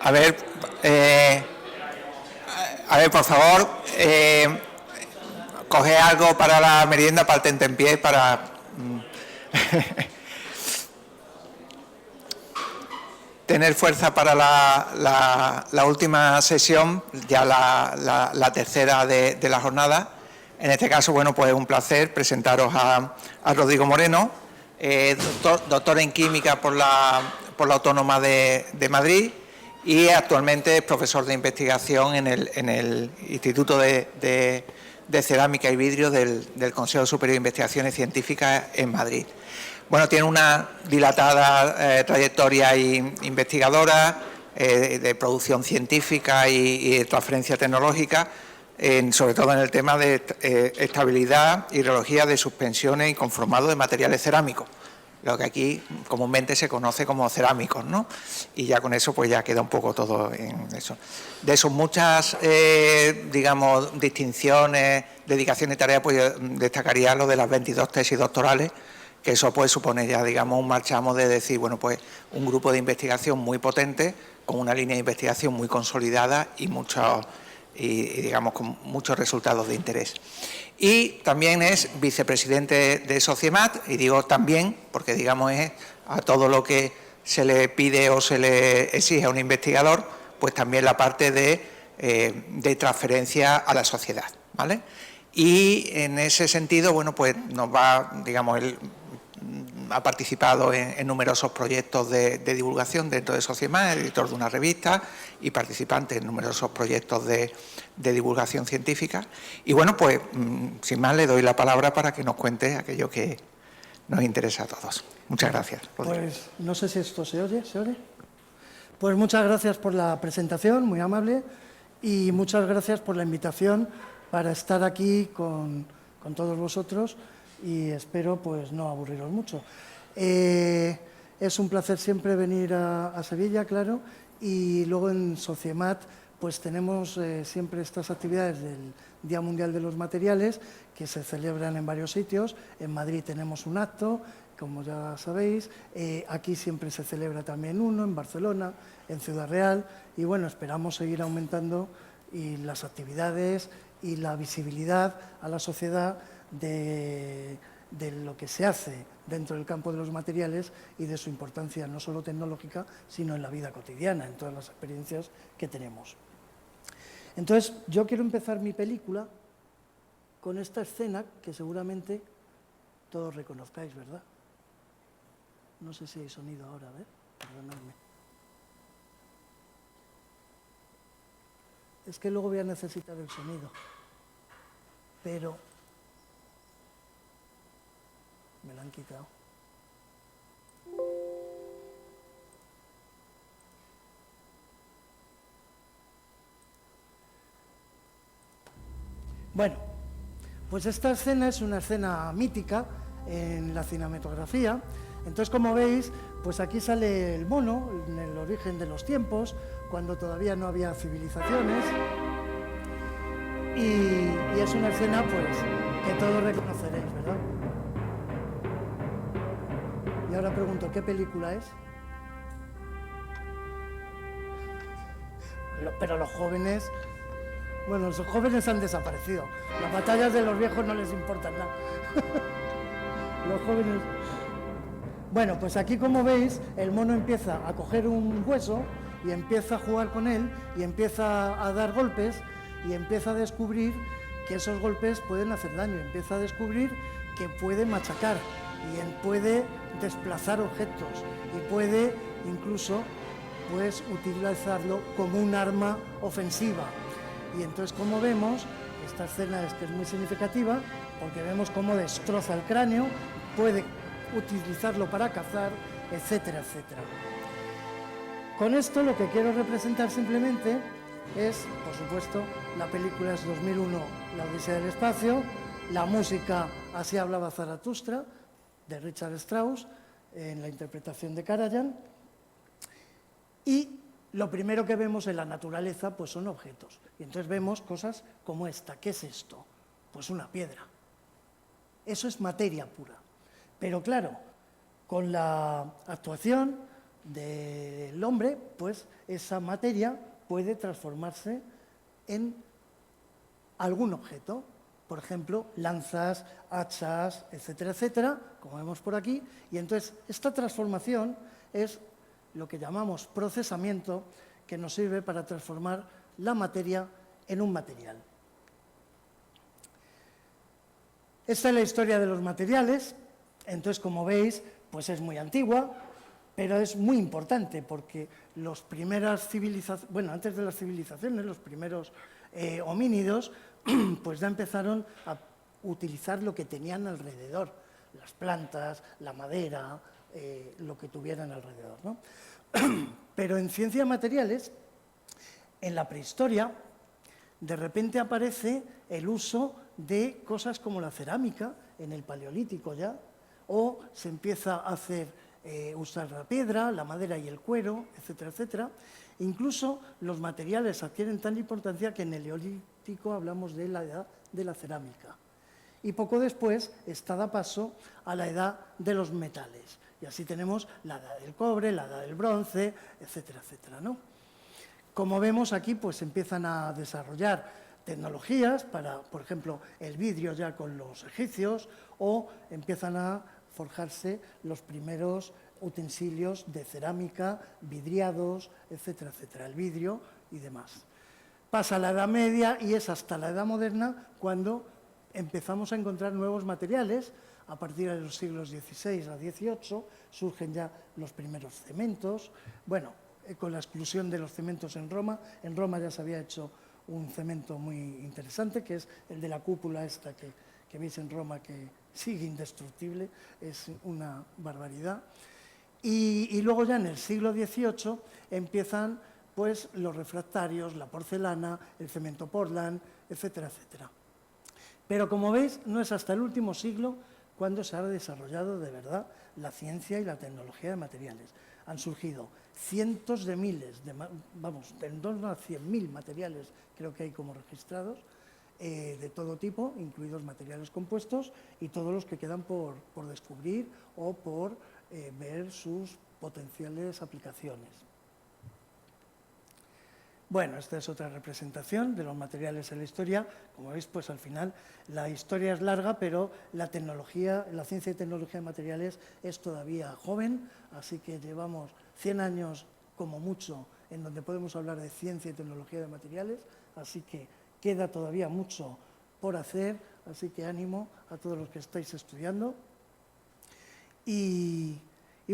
A ver, por favor, coge algo para la merienda, para el tentempié, para... tener fuerza para la última sesión, ya la tercera de la jornada. En este caso, bueno, pues es un placer presentaros a Rodrigo Moreno, doctor en Química por la Autónoma de Madrid y actualmente es profesor de investigación en el Instituto de Cerámica y Vidrio del Consejo Superior de Investigaciones Científicas en Madrid. Bueno, tiene una dilatada trayectoria investigadora de producción científica y de transferencia tecnológica, sobre todo en el tema de estabilidad y hidrología de suspensiones y conformado de materiales cerámicos, lo que aquí comúnmente se conoce como cerámicos, ¿no? Y ya con eso pues ya queda un poco todo en eso. De sus muchas, digamos, distinciones, dedicaciones y tareas, pues yo destacaría lo de las 22 tesis doctorales, que eso pues supone ya, digamos, un marchamo de decir, bueno, pues un grupo de investigación muy potente, con una línea de investigación muy consolidada y digamos, con muchos resultados de interés. Y también es vicepresidente de Sociemat, y digo también, porque digamos es a todo lo que se le pide o se le exige a un investigador, pues también la parte de transferencia a la sociedad, ¿vale? Y en ese sentido, bueno, pues nos va, digamos, él ha participado en numerosos proyectos de divulgación dentro de Sociemat, editor de una revista y participante en numerosos proyectos de divulgación científica. Y bueno, pues sin más le doy la palabra para que nos cuente aquello que nos interesa a todos. Muchas gracias, Rodrigo. Pues no sé si esto se oye, ¿se oye? Pues muchas gracias por la presentación, muy amable, y muchas gracias por la invitación para estar aquí con todos vosotros y espero pues no aburriros mucho. Es un placer siempre venir a Sevilla, claro, y luego en Sociemat pues tenemos siempre estas actividades del Día Mundial de los Materiales que se celebran en varios sitios. En Madrid tenemos un acto, como ya sabéis, aquí siempre se celebra también uno, en Barcelona, en Ciudad Real, y bueno, esperamos seguir aumentando y las actividades y la visibilidad a la sociedad de lo que se hace dentro del campo de los materiales y de su importancia no solo tecnológica, sino en la vida cotidiana, en todas las experiencias que tenemos. Entonces, yo quiero empezar mi película con esta escena que seguramente todos reconozcáis, ¿verdad? No sé si hay sonido ahora, a ver, perdonadme. Es que luego voy a necesitar el sonido, pero me lo han quitado. Bueno, pues esta escena es una escena mítica en la cinematografía. Entonces, como veis, pues aquí sale el mono, en el origen de los tiempos, cuando todavía no había civilizaciones. Y es una escena, pues, que todos reconoceréis, ¿verdad? Y ahora pregunto, ¿qué película es? Pero los jóvenes... Bueno, los jóvenes han desaparecido. Las batallas de los viejos no les importan nada. Los jóvenes... Bueno, pues aquí, como veis, el mono empieza a coger un hueso y empieza a jugar con él y empieza a dar golpes y empieza a descubrir que esos golpes pueden hacer daño. Empieza a descubrir que puede machacar y puede desplazar objetos y puede incluso pues utilizarlo como un arma ofensiva. Y entonces, como vemos, esta escena es muy significativa porque vemos cómo destroza el cráneo, puede utilizarlo para cazar, etcétera, etcétera. Con esto lo que quiero representar simplemente es, por supuesto, la película es 2001, La Odisea del Espacio, la música Así hablaba Zaratustra, de Richard Strauss, en la interpretación de Karajan, y lo primero que vemos en la naturaleza pues son objetos. Y entonces vemos cosas como esta. ¿Qué es esto? Pues una piedra. Eso es materia pura. Pero claro, con la actuación del hombre, pues esa materia puede transformarse en algún objeto, por ejemplo, lanzas, hachas, etcétera, etcétera, como vemos por aquí, y entonces esta transformación es lo que llamamos procesamiento, que nos sirve para transformar la materia en un material. Esta es la historia de los materiales, entonces, como veis, pues es muy antigua, pero es muy importante porque las primeras civilizaciones, bueno, antes de las civilizaciones, los primeros homínidos, pues ya empezaron a utilizar lo que tenían alrededor, las plantas, la madera, lo que tuvieran alrededor, ¿no? Pero en ciencias materiales, en la prehistoria, de repente aparece el uso de cosas como la cerámica, en el Paleolítico ya, o se empieza a usar la piedra, la madera y el cuero, etcétera, etcétera. Incluso los materiales adquieren tal importancia que en el Neolítico hablamos de la edad de la cerámica. Y poco después está da paso a la edad de los metales. Y así tenemos la edad del cobre, la edad del bronce, etcétera, etcétera, ¿no? Como vemos aquí, pues empiezan a desarrollar tecnologías para, por ejemplo, el vidrio ya con los egipcios, o empiezan a forjarse los primeros utensilios de cerámica, vidriados, etcétera, etcétera, el vidrio y demás. Pasa la Edad Media y es hasta la Edad Moderna cuando empezamos a encontrar nuevos materiales. A partir de los siglos XVI a XVIII surgen ya los primeros cementos. Bueno, con la exclusión de los cementos en Roma ya se había hecho un cemento muy interesante, que es el de la cúpula esta que veis en Roma, que sigue indestructible, es una barbaridad. Y luego ya en el siglo XVIII empiezan pues los refractarios, la porcelana, el cemento Portland, etcétera, etcétera. Pero como veis, no es hasta el último siglo cuando se ha desarrollado de verdad la ciencia y la tecnología de materiales. Han surgido cientos de miles, en torno a 100.000 materiales creo que hay como registrados, de todo tipo, incluidos materiales compuestos y todos los que quedan por descubrir o por ver sus potenciales aplicaciones. Bueno, esta es otra representación de los materiales en la historia. Como veis, pues al final la historia es larga, pero la tecnología, la ciencia y tecnología de materiales es todavía joven, así que llevamos 100 años como mucho en donde podemos hablar de ciencia y tecnología de materiales, así que queda todavía mucho por hacer, así que ánimo a todos los que estáis estudiando. Y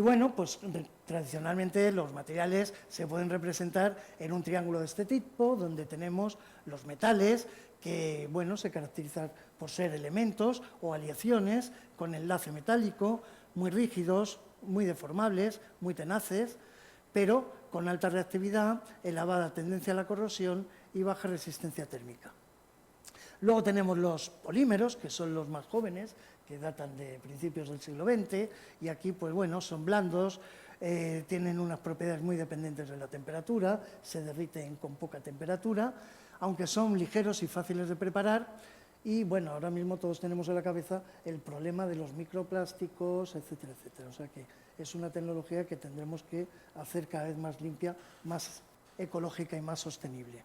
bueno, pues tradicionalmente los materiales se pueden representar en un triángulo de este tipo, donde tenemos los metales, que bueno, se caracterizan por ser elementos o aleaciones con enlace metálico, muy rígidos, muy deformables, muy tenaces, pero con alta reactividad, elevada tendencia a la corrosión y baja resistencia térmica. Luego tenemos los polímeros, que son los más jóvenes, que datan de principios del siglo XX, y aquí, pues bueno, son blandos, tienen unas propiedades muy dependientes de la temperatura, se derriten con poca temperatura, aunque son ligeros y fáciles de preparar, y bueno, ahora mismo todos tenemos en la cabeza el problema de los microplásticos, etcétera, etcétera. O sea que es una tecnología que tendremos que hacer cada vez más limpia, más ecológica y más sostenible.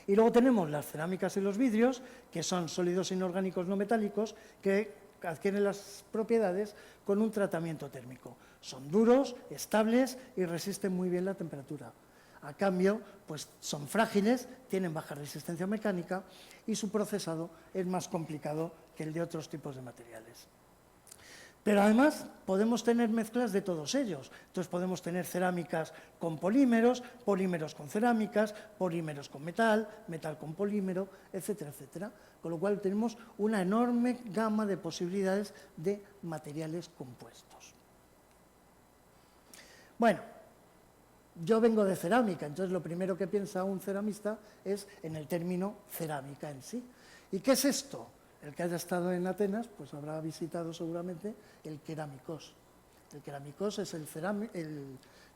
Y luego tenemos las cerámicas y los vidrios, que son sólidos inorgánicos no metálicos, que adquieren las propiedades con un tratamiento térmico. Son duros, estables y resisten muy bien la temperatura. A cambio, pues son frágiles, tienen baja resistencia mecánica y su procesado es más complicado que el de otros tipos de materiales. Pero además podemos tener mezclas de todos ellos. Entonces podemos tener cerámicas con polímeros, polímeros con cerámicas, polímeros con metal, metal con polímero, etcétera, etcétera. Con lo cual tenemos una enorme gama de posibilidades de materiales compuestos. Bueno, yo vengo de cerámica, entonces lo primero que piensa un ceramista es en el término cerámica en sí. ¿Y qué es esto? El que haya estado en Atenas, pues habrá visitado seguramente el Keramikos. El Keramikos es el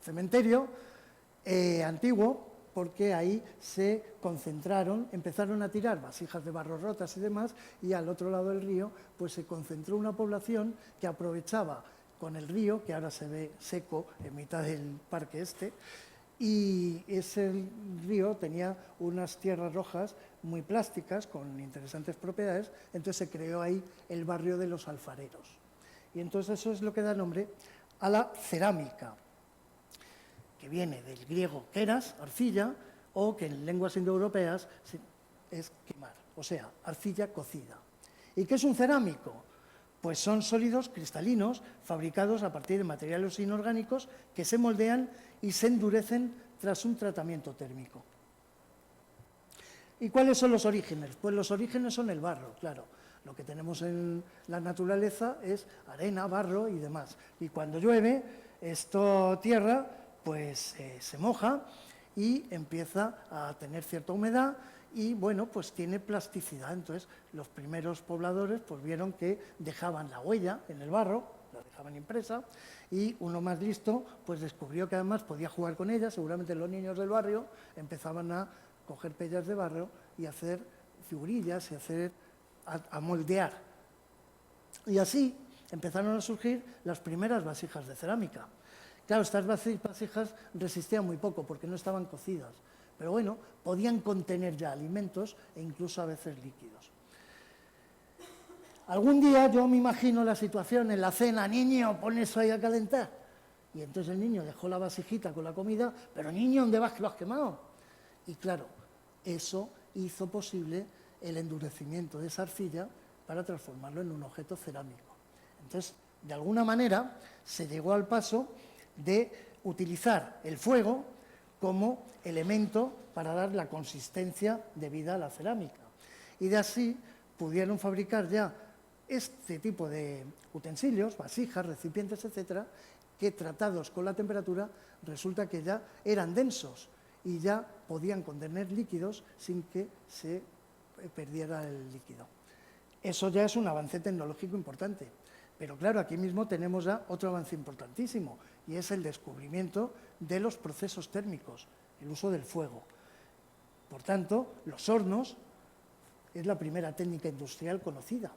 cementerio antiguo, porque ahí se concentraron, empezaron a tirar vasijas de barro rotas y demás, y al otro lado del río pues se concentró una población que aprovechaba con el río, que ahora se ve seco en mitad del parque este, y ese río tenía unas tierras rojas muy plásticas, con interesantes propiedades, entonces se creó ahí el barrio de los alfareros. Y entonces eso es lo que da nombre a la cerámica, que viene del griego keras, arcilla, o que en lenguas indoeuropeas es quemar, o sea, arcilla cocida. ¿Y qué es un cerámico? Pues son sólidos cristalinos fabricados a partir de materiales inorgánicos que se moldean y se endurecen tras un tratamiento térmico. ¿Y cuáles son los orígenes? Pues los orígenes son el barro, claro. Lo que tenemos en la naturaleza es arena, barro y demás. Y cuando llueve, esta tierra pues se moja y empieza a tener cierta humedad y, bueno, pues tiene plasticidad. Entonces, los primeros pobladores pues vieron que dejaban la huella en el barro, la dejaban impresa, y uno más listo pues descubrió que además podía jugar con ella. Seguramente los niños del barrio empezaban a coger pellas de barro y hacer figurillas y a moldear. Y así empezaron a surgir las primeras vasijas de cerámica. Claro, estas vasijas resistían muy poco porque no estaban cocidas, pero bueno, podían contener ya alimentos e incluso a veces líquidos. Algún día yo me imagino la situación en la cena: niño, pon eso ahí a calentar. Y entonces el niño dejó la vasijita con la comida, pero niño, ¿dónde vas que lo has quemado? Y claro, eso hizo posible el endurecimiento de esa arcilla para transformarlo en un objeto cerámico. Entonces, de alguna manera, se llegó al paso de utilizar el fuego como elemento para dar la consistencia de vida a la cerámica. Y de así pudieron fabricar ya este tipo de utensilios, vasijas, recipientes, etcétera, que tratados con la temperatura resulta que ya eran densos y ya podían contener líquidos sin que se perdiera el líquido. Eso ya es un avance tecnológico importante. Pero claro, aquí mismo tenemos ya otro avance importantísimo, y es el descubrimiento de los procesos térmicos, el uso del fuego. Por tanto, los hornos es la primera técnica industrial conocida.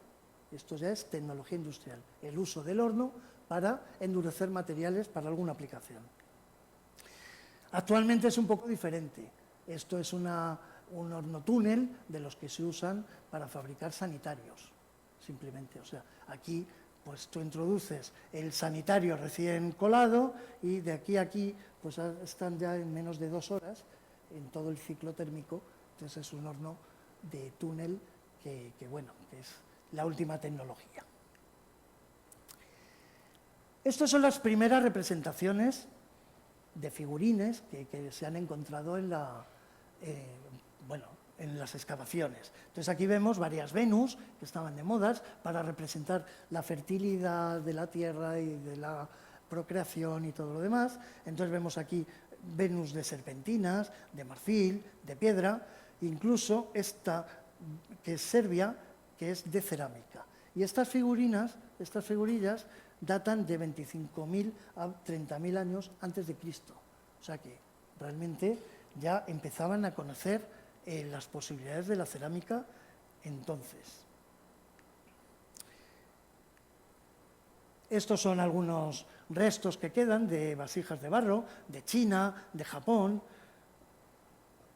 Esto ya es tecnología industrial, el uso del horno para endurecer materiales para alguna aplicación. Actualmente es un poco diferente. Esto es un horno túnel de los que se usan para fabricar sanitarios, simplemente. O sea, aquí pues tú introduces el sanitario recién colado y de aquí a aquí pues están ya en menos de 2 horas en todo el ciclo térmico. Entonces es un horno de túnel que es la última tecnología. Estas son las primeras representaciones de figurines que se han encontrado en las excavaciones. Entonces aquí vemos varias Venus que estaban de modas para representar la fertilidad de la tierra y de la procreación y todo lo demás. Entonces vemos aquí Venus de serpentinas, de marfil, de piedra, incluso esta que es Serbia, que es de cerámica. Y estas figurillas datan de 25.000 a 30.000 años antes de Cristo. O sea que realmente ya empezaban a conocer las posibilidades de la cerámica entonces. Estos son algunos restos que quedan de vasijas de barro, de China, de Japón.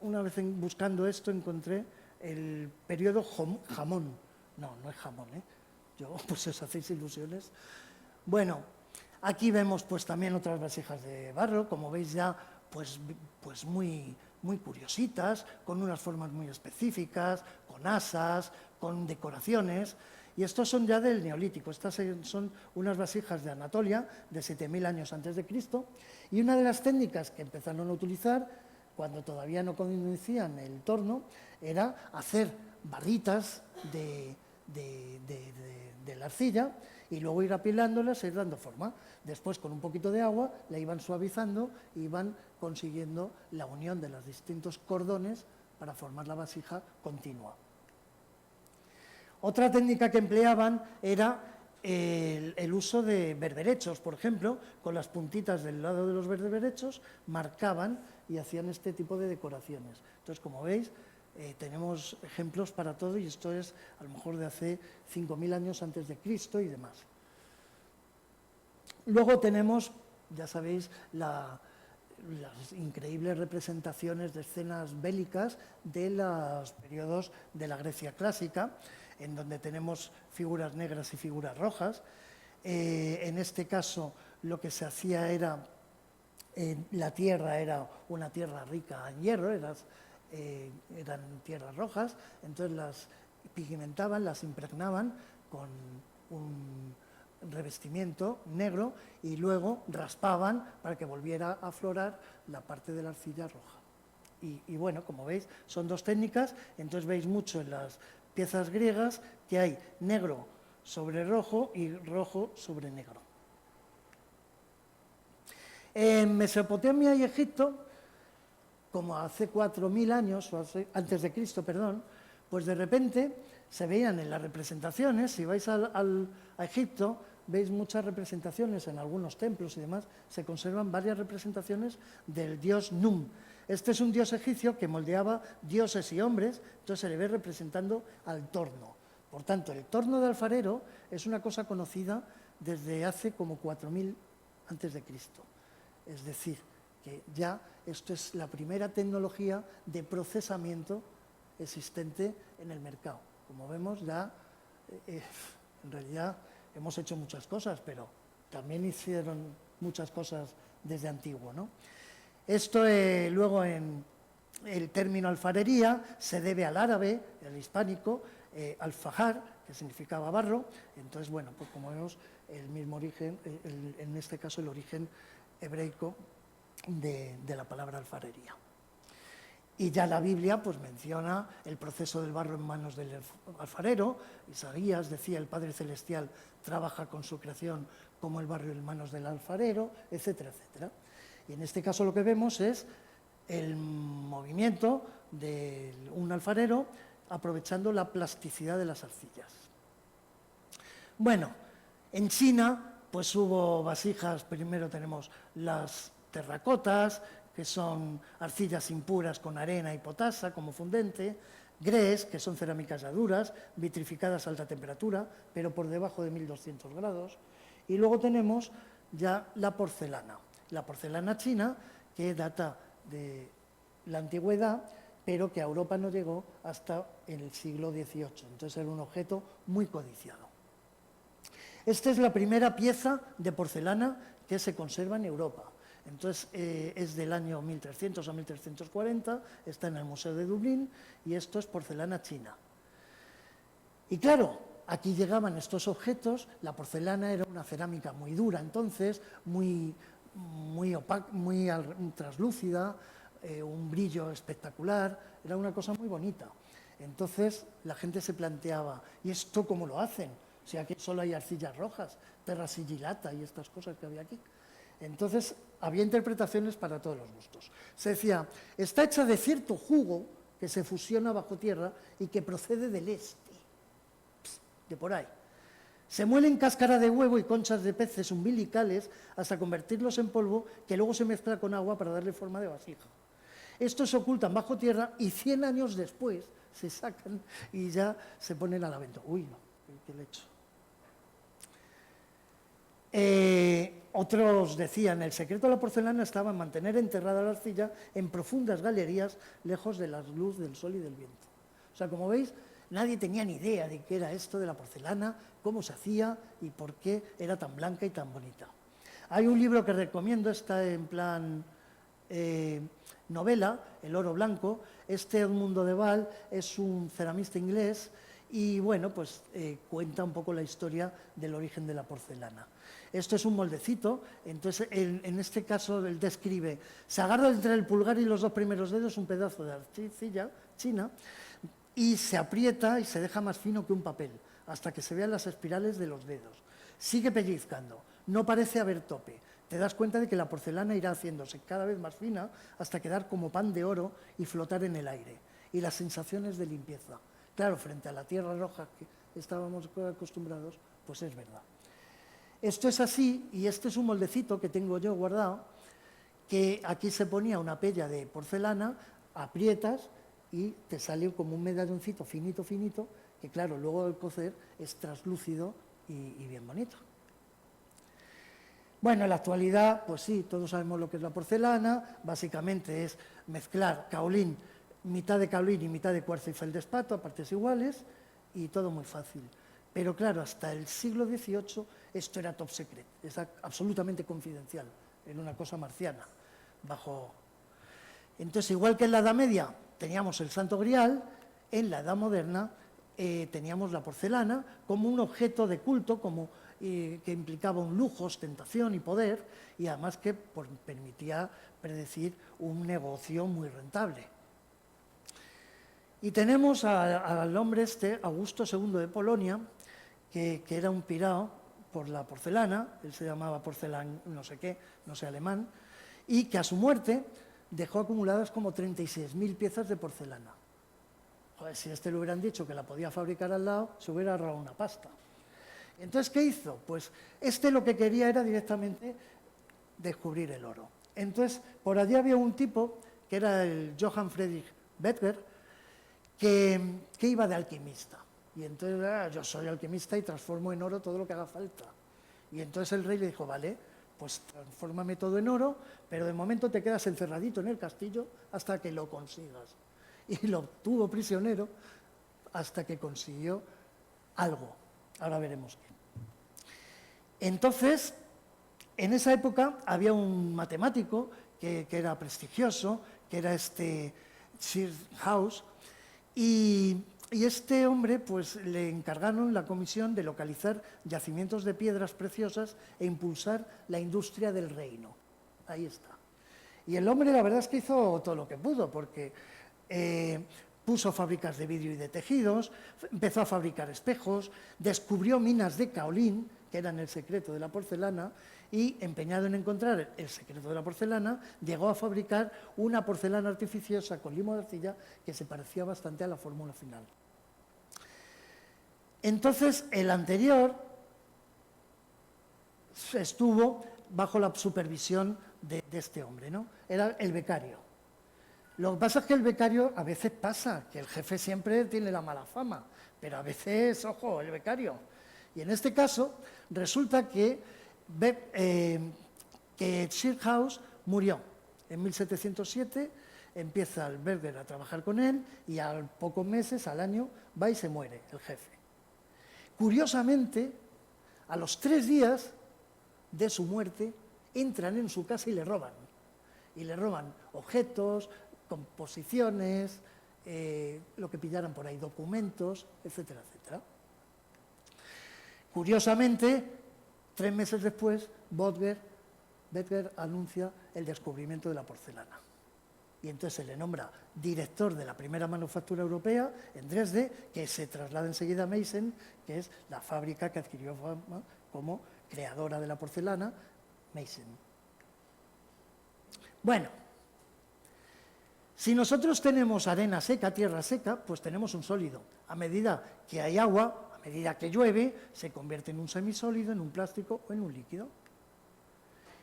Una vez buscando esto encontré el periodo jamón. No es jamón, ¿eh? Yo, pues os hacéis ilusiones. Bueno, aquí vemos pues también otras vasijas de barro, como veis ya pues muy curiositas, con unas formas muy específicas, con asas, con decoraciones. Y estos son ya del Neolítico. Estas son unas vasijas de Anatolia de 7.000 años antes de Cristo. Y una de las técnicas que empezaron a utilizar cuando todavía no conocían el torno era hacer barritas de la arcilla y luego ir apilándolas e ir dando forma. Después, con un poquito de agua, la iban suavizando y iban consiguiendo la unión de los distintos cordones para formar la vasija continua. Otra técnica que empleaban era el uso de berberechos, por ejemplo, con las puntitas del lado de los berberechos marcaban y hacían este tipo de decoraciones. Entonces, como veis, tenemos ejemplos para todo, y esto es a lo mejor de hace 5.000 años antes de Cristo y demás. Luego tenemos, ya sabéis, las increíbles representaciones de escenas bélicas de los periodos de la Grecia clásica, en donde tenemos figuras negras y figuras rojas. En este caso, lo que se hacía era, la tierra era una tierra rica en hierro, eran tierras rojas, entonces las pigmentaban, las impregnaban con un revestimiento negro y luego raspaban para que volviera a aflorar la parte de la arcilla roja. Y bueno, como veis, son dos técnicas, entonces veis mucho en las piezas griegas que hay negro sobre rojo y rojo sobre negro. En Mesopotamia y Egipto, como hace 4.000 años, o antes de Cristo, perdón, pues de repente se veían en las representaciones, si vais a Egipto, veis muchas representaciones en algunos templos y demás, se conservan varias representaciones del dios Num. Este es un dios egipcio que moldeaba dioses y hombres, entonces se le ve representando al torno. Por tanto, el torno de alfarero es una cosa conocida desde hace como 4.000 antes de Cristo. Es decir, que ya esto es la primera tecnología de procesamiento existente en el mercado. Como vemos, ya en realidad hemos hecho muchas cosas, pero también hicieron muchas cosas desde antiguo, ¿no? Esto luego en el término alfarería se debe al árabe, al hispánico, alfajar, que significaba barro. Entonces, bueno, pues como vemos, el mismo origen, en este caso el origen hebreico de la palabra alfarería. Y ya la Biblia pues menciona el proceso del barro en manos del alfarero. Isaías decía, el Padre Celestial trabaja con su creación como el barro en manos del alfarero, etcétera, etcétera. Y en este caso lo que vemos es el movimiento de un alfarero aprovechando la plasticidad de las arcillas. Bueno, en China pues hubo vasijas, primero tenemos las terracotas, que son arcillas impuras con arena y potasa como fundente, grés, que son cerámicas ya duras, vitrificadas a alta temperatura, pero por debajo de 1200 grados. Y luego tenemos ya la porcelana china, que data de la antigüedad, pero que a Europa no llegó hasta el siglo XVIII. Entonces era un objeto muy codiciado. Esta es la primera pieza de porcelana que se conserva en Europa. Entonces, es del año 1300 a 1340, está en el Museo de Dublín, y esto es porcelana china. Y claro, aquí llegaban estos objetos, la porcelana era una cerámica muy dura entonces, muy opaca, muy translúcida, un brillo espectacular, era una cosa muy bonita. Entonces, la gente se planteaba, ¿y esto cómo lo hacen? O sea, aquí solo hay arcillas rojas, terra sigillata y estas cosas que había aquí. Entonces, había interpretaciones para todos los gustos. Se decía, está hecha de cierto jugo que se fusiona bajo tierra y que procede del este, de por ahí. Se muelen cáscara de huevo y conchas de peces umbilicales hasta convertirlos en polvo que luego se mezcla con agua para darle forma de vasija. Estos se ocultan bajo tierra y 100 años después se sacan y ya se ponen a la venta. Uy, no, qué le he hecho. Otros decían, el secreto de la porcelana estaba en mantener enterrada la arcilla en profundas galerías lejos de la luz del sol y del viento. O sea, como veis, nadie tenía ni idea de qué era esto de la porcelana, cómo se hacía y por qué era tan blanca y tan bonita. Hay un libro que recomiendo, está en plan novela, El oro blanco. Este Edmundo de Val es un ceramista inglés y bueno, pues cuenta un poco la historia del origen de la porcelana. Esto es un moldecito, entonces en este caso él describe, se agarra entre el pulgar y los dos primeros dedos un pedazo de arcilla china y se aprieta y se deja más fino que un papel, hasta que se vean las espirales de los dedos. Sigue pellizcando, no parece haber tope. Te das cuenta de que la porcelana irá haciéndose cada vez más fina hasta quedar como pan de oro y flotar en el aire. Y las sensaciones de limpieza. Claro, frente a la tierra roja que estábamos acostumbrados, pues es verdad. Esto es así, y este es un moldecito que tengo yo guardado, que aquí se ponía una pella de porcelana, aprietas y te sale como un medalloncito finito, finito, que claro, luego al cocer es translúcido y bien bonito. Bueno, en la actualidad, pues sí, todos sabemos lo que es la porcelana, básicamente es mezclar caolín, mitad de caolín y mitad de cuarzo y feldespato a partes iguales, y todo muy fácil. Pero claro, hasta el siglo XVIII esto era top secret, es absolutamente confidencial, era una cosa marciana, bajo... Entonces, igual que en la Edad Media teníamos el Santo Grial, en la Edad Moderna teníamos la porcelana como un objeto de culto, que implicaba un lujo, ostentación y poder, y además que permitía predecir un negocio muy rentable. Y tenemos al hombre Augusto II de Polonia, que era un pirao por la porcelana, él se llamaba porcelán no sé qué, no sé alemán, y que a su muerte dejó acumuladas como 36.000 piezas de porcelana. Joder, si a este le hubieran dicho que la podía fabricar al lado, se hubiera ahorrado una pasta. Entonces, ¿qué hizo? Pues lo que quería era directamente descubrir el oro. Entonces, por allí había un tipo, que era el Johann Friedrich Bettger, que iba de alquimista. Y entonces, yo soy alquimista y transformo en oro todo lo que haga falta. Y entonces el rey le dijo, vale, pues transfórmame todo en oro, pero de momento te quedas encerradito en el castillo hasta que lo consigas. Y lo tuvo prisionero hasta que consiguió algo. Ahora veremos qué. Entonces, en esa época había un matemático que era prestigioso, que era Sir House, y este hombre pues le encargaron la comisión de localizar yacimientos de piedras preciosas e impulsar la industria del reino. Ahí está. Y el hombre la verdad es que hizo todo lo que pudo, porque puso fábricas de vidrio y de tejidos, empezó a fabricar espejos, descubrió minas de caolín, que eran el secreto de la porcelana, y empeñado en encontrar el secreto de la porcelana, llegó a fabricar una porcelana artificiosa con limo de arcilla que se parecía bastante a la fórmula final. Entonces, el anterior estuvo bajo la supervisión de este hombre, ¿no? Era el becario. Lo que pasa es que el becario a veces pasa, que el jefe siempre tiene la mala fama, pero a veces, ojo, el becario. Y en este caso, resulta que Sir House murió en 1707, empieza el Bettger a trabajar con él y a pocos meses, al año, va y se muere el jefe. Curiosamente, a los 3 días de su muerte, entran en su casa y le roban. Y le roban objetos, composiciones, lo que pillaran por ahí, documentos, etcétera, etcétera. Curiosamente, 3 meses después, Bettger anuncia el descubrimiento de la porcelana. Y entonces se le nombra director de la primera manufactura europea en Dresde, que se traslada enseguida a Meissen, que es la fábrica que adquirió fama como creadora de la porcelana, Meissen. Bueno, si nosotros tenemos arena seca, tierra seca, pues tenemos un sólido. A medida que hay agua, a medida que llueve, se convierte en un semisólido, en un plástico o en un líquido.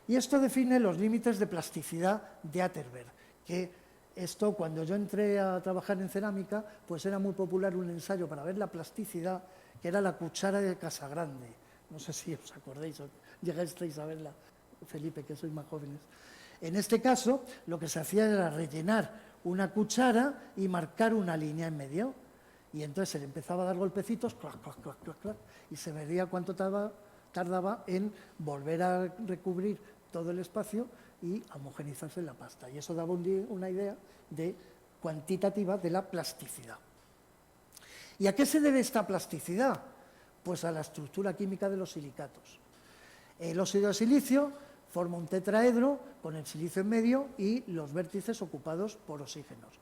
Y esto define los límites de plasticidad de Atterberg, que esto, cuando yo entré a trabajar en cerámica, pues era muy popular un ensayo para ver la plasticidad, que era la cuchara de Casagrande. No sé si os acordáis o llegasteis a verla, Felipe, que sois más jóvenes. En este caso, lo que se hacía era rellenar una cuchara y marcar una línea en medio. Y entonces se le empezaba a dar golpecitos, clac, clac, clac, clac, clac, y se veía cuánto tardaba en volver a recubrir todo el espacio y homogenizarse la pasta. Y eso daba una idea cuantitativa de la plasticidad. ¿Y a qué se debe esta plasticidad? Pues a la estructura química de los silicatos. El óxido de silicio forma un tetraedro con el silicio en medio y los vértices ocupados por oxígenos.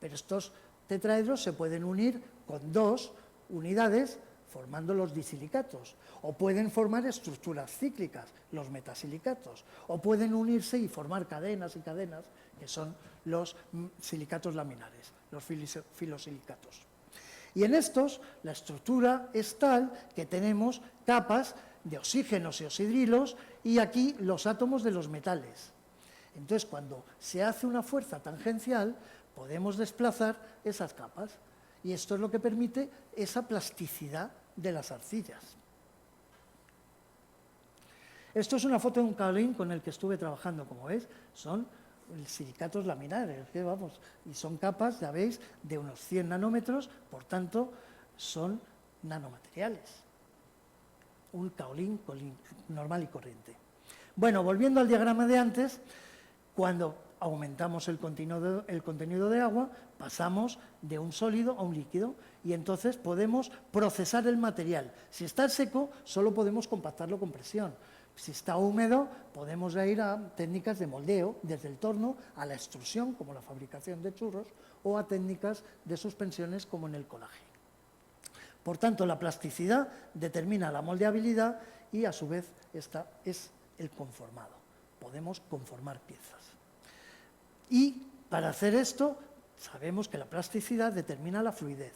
Pero estos tetraedros se pueden unir con 2 unidades formando los disilicatos, o pueden formar estructuras cíclicas, los metasilicatos, o pueden unirse y formar cadenas y cadenas, que son los silicatos laminares, los filosilicatos. Y en estos, la estructura es tal que tenemos capas de oxígenos y oxidrilos, y aquí los átomos de los metales. Entonces, cuando se hace una fuerza tangencial, podemos desplazar esas capas, y esto es lo que permite esa plasticidad de las arcillas. Esto es una foto de un kaolín con el que estuve trabajando, como veis, son silicatos laminares, que vamos, y son capas, ya veis, de unos 100 nanómetros, por tanto, son nanomateriales. Un kaolín normal y corriente. Bueno, volviendo al diagrama de antes, cuando aumentamos el contenido de agua, pasamos de un sólido a un líquido y entonces podemos procesar el material. Si está seco, solo podemos compactarlo con presión. Si está húmedo, podemos ir a técnicas de moldeo, desde el torno a la extrusión, como la fabricación de churros, o a técnicas de suspensiones, como en el colaje. Por tanto, la plasticidad determina la moldeabilidad y, a su vez, esta es el conformado. Podemos conformar piezas. Y, para hacer esto, sabemos que la plasticidad determina la fluidez.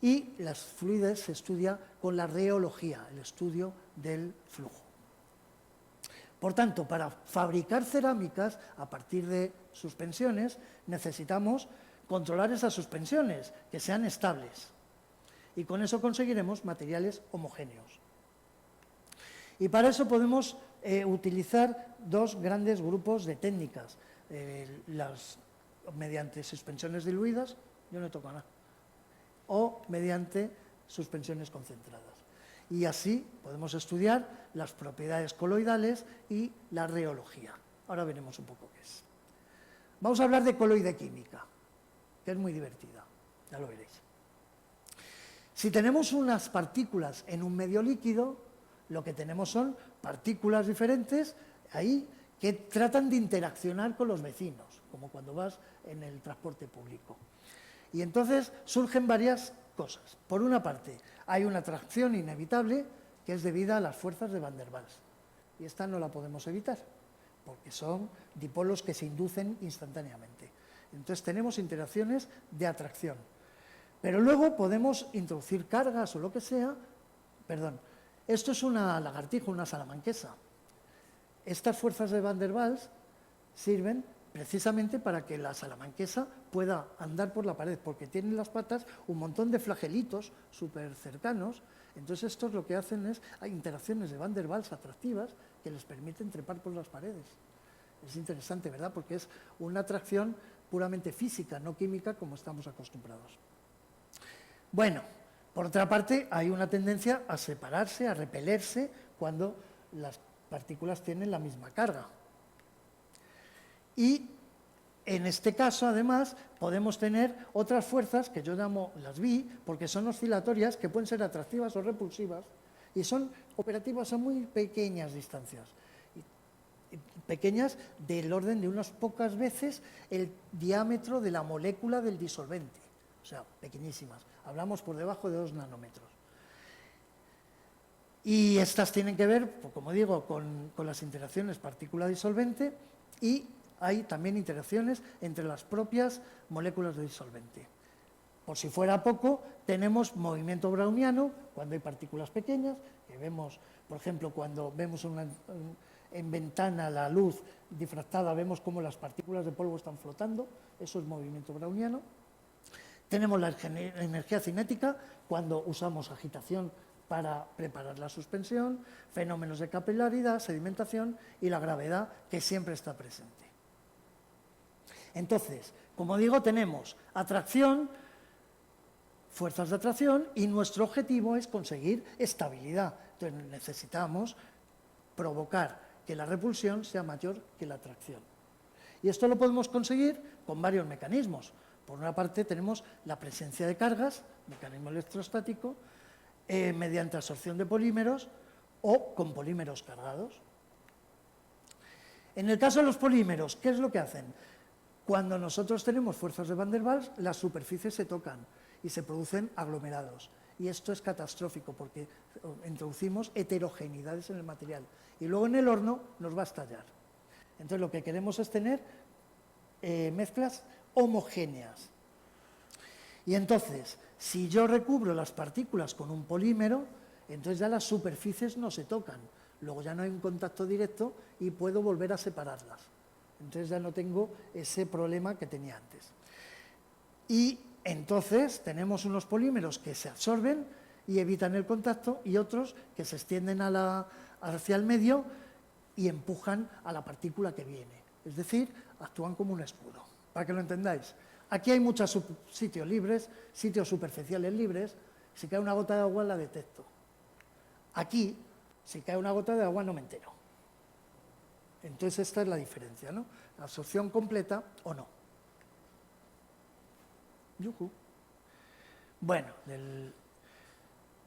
Y la fluidez se estudia con la reología, el estudio del flujo. Por tanto, para fabricar cerámicas a partir de suspensiones, necesitamos controlar esas suspensiones, que sean estables. Y con eso conseguiremos materiales homogéneos. Y para eso podemos utilizar dos grandes grupos de técnicas. Mediante suspensiones diluidas, yo no toco nada, o mediante suspensiones concentradas. Y así podemos estudiar las propiedades coloidales y la reología. Ahora veremos un poco qué es. Vamos a hablar de coloidequímica, que es muy divertida, ya lo veréis. Si tenemos unas partículas en un medio líquido, lo que tenemos son partículas diferentes ahí que tratan de interaccionar con los vecinos, como cuando vas en el transporte público. Y entonces surgen varias cosas. Por una parte, hay una atracción inevitable que es debida a las fuerzas de Van der Waals. Y esta no la podemos evitar, porque son dipolos que se inducen instantáneamente. Entonces tenemos interacciones de atracción. Pero luego podemos introducir cargas o lo que sea. Perdón, esto es una lagartija, una salamanquesa. Estas fuerzas de Van der Waals sirven precisamente para que la salamanquesa pueda andar por la pared, porque tienen en las patas un montón de flagelitos súper cercanos. Entonces estos lo que hacen es, hay interacciones de Van der Waals atractivas que les permiten trepar por las paredes. Es interesante, ¿verdad? Porque es una atracción puramente física, no química como estamos acostumbrados. Bueno, por otra parte, hay una tendencia a separarse, a repelerse, cuando las partículas tienen la misma carga. Y en este caso, además, podemos tener otras fuerzas que yo llamo las BI, porque son oscilatorias, que pueden ser atractivas o repulsivas, y son operativas a muy pequeñas distancias. Pequeñas del orden de unas pocas veces el diámetro de la molécula del disolvente. O sea, pequeñísimas. Hablamos por debajo de 2 nanómetros. Y estas tienen que ver, como digo, con las interacciones partícula-disolvente, y hay también interacciones entre las propias moléculas de disolvente. Por si fuera poco, tenemos movimiento browniano cuando hay partículas pequeñas, que vemos, por ejemplo, cuando vemos en ventana la luz difractada, vemos cómo las partículas de polvo están flotando, eso es movimiento browniano. Tenemos la energía cinética, cuando usamos agitación para preparar la suspensión, fenómenos de capilaridad, sedimentación y la gravedad, que siempre está presente. Entonces, como digo, tenemos atracción, fuerzas de atracción, y nuestro objetivo es conseguir estabilidad. Entonces necesitamos provocar que la repulsión sea mayor que la atracción. Y esto lo podemos conseguir con varios mecanismos. Por una parte tenemos la presencia de cargas, mecanismo electrostático, mediante absorción de polímeros o con polímeros cargados. En el caso de los polímeros, ¿qué es lo que hacen? Cuando nosotros tenemos fuerzas de Van der Waals, las superficies se tocan y se producen aglomerados. Y esto es catastrófico porque introducimos heterogeneidades en el material. Y luego en el horno nos va a estallar. Entonces lo que queremos es tener mezclas homogéneas. Y entonces, si yo recubro las partículas con un polímero, entonces ya las superficies no se tocan. Luego ya no hay un contacto directo y puedo volver a separarlas. Entonces ya no tengo ese problema que tenía antes. Y entonces tenemos unos polímeros que se absorben y evitan el contacto, y otros que se extienden a hacia el medio y empujan a la partícula que viene. Es decir, actúan como un escudo, para que lo entendáis. Aquí hay muchos sitios libres, sitios superficiales libres. Si cae una gota de agua, la detecto. Aquí, si cae una gota de agua, no me entero. Entonces, esta es la diferencia, ¿no? La absorción completa o no. Yujú. Bueno,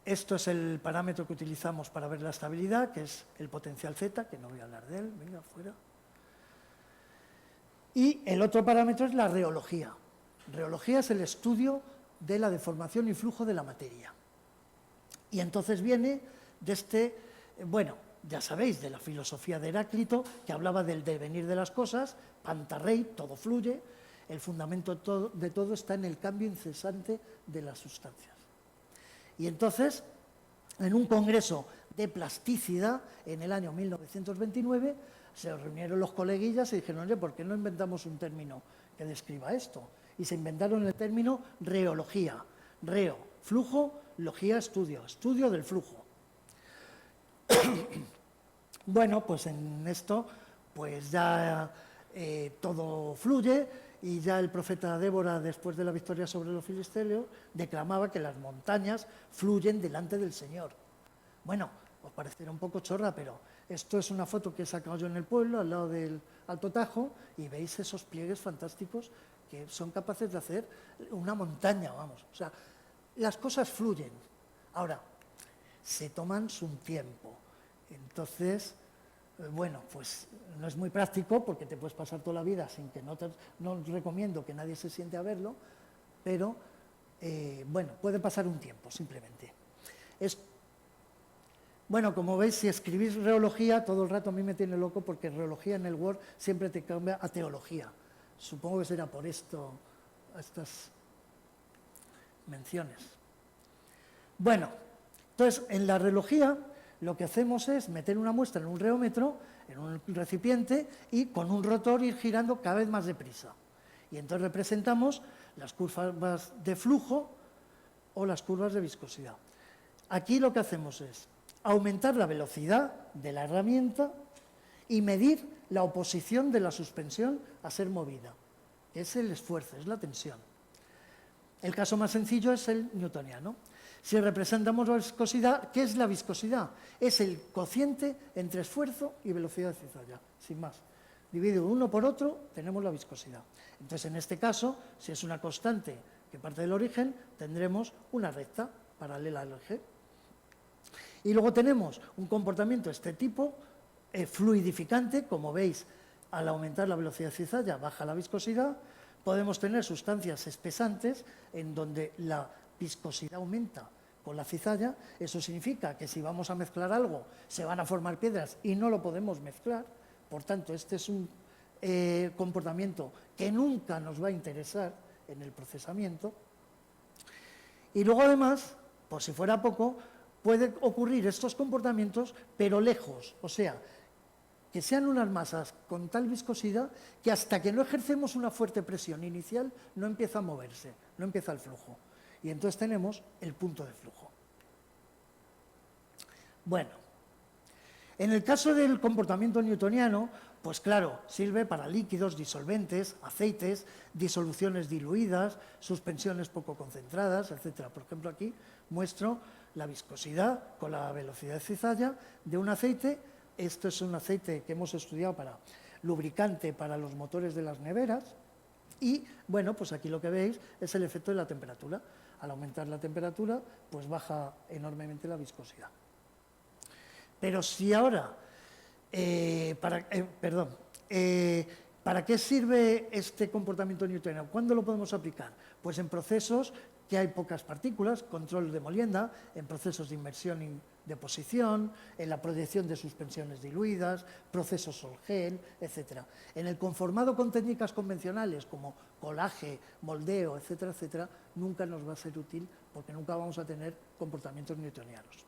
esto es el parámetro que utilizamos para ver la estabilidad, que es el potencial Z, que no voy a hablar de él, venga, fuera. Y el otro parámetro es la reología. Reología es el estudio de la deformación y flujo de la materia. Y entonces viene de bueno, ya sabéis, de la filosofía de Heráclito, que hablaba del devenir de las cosas, pantarrei, todo fluye, el fundamento de todo está en el cambio incesante de las sustancias. Y entonces, en un congreso de plasticidad, en el año 1929, se reunieron los coleguillas y dijeron, oye, ¿por qué no inventamos un término que describa esto? Y se inventaron el término reología. Reo, flujo, logía, estudio, estudio del flujo. Bueno, pues en esto, pues ya todo fluye, y ya el profeta Débora, después de la victoria sobre los filisteos, declamaba que las montañas fluyen delante del Señor. Bueno, os parecerá un poco chorra, pero esto es una foto que he sacado yo en el pueblo, al lado del Alto Tajo, y veis esos pliegues fantásticos que son capaces de hacer una montaña, vamos. O sea, las cosas fluyen. Ahora, se toman su tiempo. Entonces, bueno, pues no es muy práctico porque te puedes pasar toda la vida sin que no os recomiendo que nadie se siente a verlo, pero bueno, puede pasar un tiempo simplemente. Bueno, como veis, si escribís reología, todo el rato a mí me tiene loco porque reología en el Word siempre te cambia a teología. Supongo que será por esto, estas menciones. Bueno, entonces en la reología lo que hacemos es meter una muestra en un reómetro, en un recipiente, y con un rotor ir girando cada vez más deprisa. Y entonces representamos las curvas de flujo o las curvas de viscosidad. Aquí lo que hacemos es aumentar la velocidad de la herramienta y medir la oposición de la suspensión a ser movida, que es el esfuerzo, es la tensión. El caso más sencillo es el newtoniano. Si representamos la viscosidad, ¿qué es la viscosidad? Es el cociente entre esfuerzo y velocidad de cizalla, sin más. Dividido uno por otro, tenemos la viscosidad. Entonces, en este caso, si es una constante que parte del origen, tendremos una recta paralela al eje. Y luego tenemos un comportamiento de este tipo, fluidificante, como veis, al aumentar la velocidad de cizalla baja la viscosidad. Podemos tener sustancias espesantes en donde la viscosidad aumenta con la cizalla. Eso significa que si vamos a mezclar algo se van a formar piedras y no lo podemos mezclar. Por tanto, este es un comportamiento que nunca nos va a interesar en el procesamiento. Y luego además, por si fuera poco, pueden ocurrir estos comportamientos pero lejos, o sea, que sean unas masas con tal viscosidad que hasta que no ejercemos una fuerte presión inicial no empieza a moverse, no empieza el flujo. Y entonces tenemos el punto de flujo. Bueno, en el caso del comportamiento newtoniano, pues claro, sirve para líquidos, disolventes, aceites, disoluciones diluidas, suspensiones poco concentradas, etc. Por ejemplo, aquí muestro la viscosidad con la velocidad de cizalla de un aceite. Esto es un aceite que hemos estudiado para lubricante para los motores de las neveras. Y, bueno, pues aquí lo que veis es el efecto de la temperatura. Al aumentar la temperatura, pues baja enormemente la viscosidad. Pero si ahora, ¿para qué sirve este comportamiento newtoniano? ¿Cuándo lo podemos aplicar? Pues en procesos que hay pocas partículas, control de molienda, en procesos de inmersión y deposición, en la proyección de suspensiones diluidas, procesos sol-gel, etc. En el conformado con técnicas convencionales como colaje, moldeo, etcétera, etcétera, nunca nos va a ser útil porque nunca vamos a tener comportamientos newtonianos.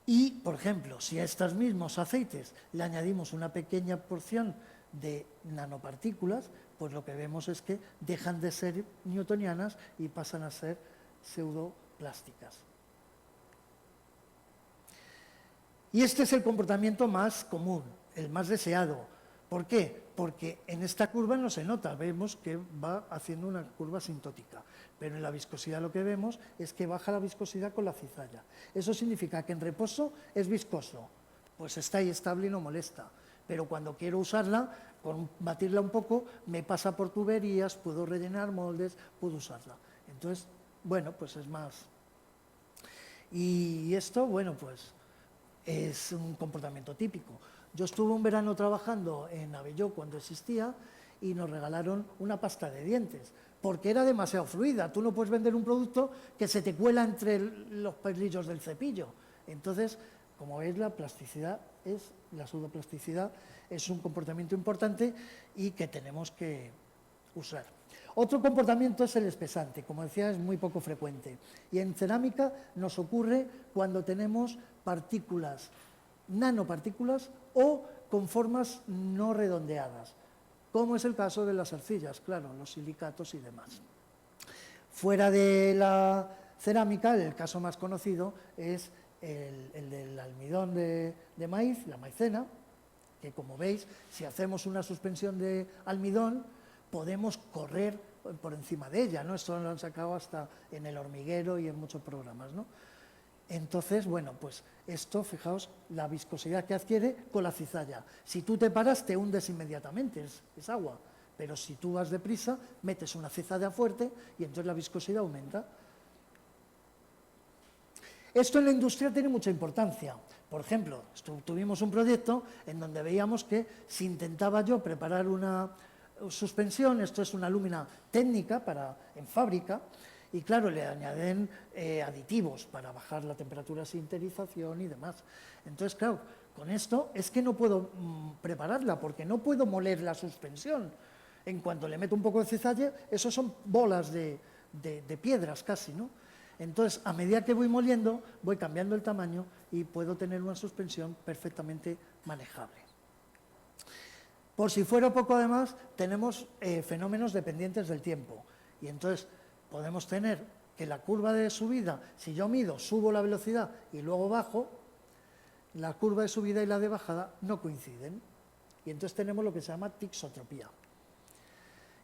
Y, por ejemplo, si a estos mismos aceites le añadimos una pequeña porción de nanopartículas, pues lo que vemos es que dejan de ser newtonianas y pasan a ser pseudoplásticas. Y este es el comportamiento más común, el más deseado. ¿Por qué? Porque en esta curva no se nota, vemos que va haciendo una curva asintótica, pero en la viscosidad lo que vemos es que baja la viscosidad con la cizalla. Eso significa que en reposo es viscoso, pues está ahí estable y no molesta, pero cuando quiero usarla, con batirla un poco, me pasa por tuberías, puedo rellenar moldes, puedo usarla. Entonces, bueno, pues es más. Y esto, bueno, pues es un comportamiento típico. Yo estuve un verano trabajando en Abelló cuando existía y nos regalaron una pasta de dientes, porque era demasiado fluida. Tú no puedes vender un producto que se te cuela entre los pelillos del cepillo. Entonces, como veis, la pseudoplasticidad es un comportamiento importante y que tenemos que usar. Otro comportamiento es el espesante, como decía, es muy poco frecuente. Y en cerámica nos ocurre cuando tenemos partículas, nanopartículas o con formas no redondeadas, como es el caso de las arcillas, claro, los silicatos y demás. Fuera de la cerámica, el caso más conocido es el del almidón de maíz, la maicena, que como veis, si hacemos una suspensión de almidón, podemos correr por encima de ella, ¿no? Esto lo han sacado hasta en El Hormiguero y en muchos programas, ¿no? Entonces, bueno, pues esto, fijaos, la viscosidad que adquiere con la cizalla. Si tú te paras, te hundes inmediatamente, es agua. Pero si tú vas deprisa, metes una cizalla fuerte y entonces la viscosidad aumenta. Esto en la industria tiene mucha importancia. Por ejemplo, tuvimos un proyecto en donde veíamos que si intentaba yo preparar una suspensión, esto es una lúmina técnica en fábrica, y claro, le añaden aditivos para bajar la temperatura de sinterización y demás. Entonces, claro, con esto es que no puedo prepararla porque no puedo moler la suspensión. En cuanto le meto un poco de cizalla, eso son bolas de piedras casi, ¿no? Entonces, a medida que voy moliendo, voy cambiando el tamaño y puedo tener una suspensión perfectamente manejable. Por si fuera poco, además, tenemos fenómenos dependientes del tiempo. Y entonces podemos tener que la curva de subida, si yo mido, subo la velocidad y luego bajo, la curva de subida y la de bajada no coinciden. Y entonces tenemos lo que se llama tixotropía.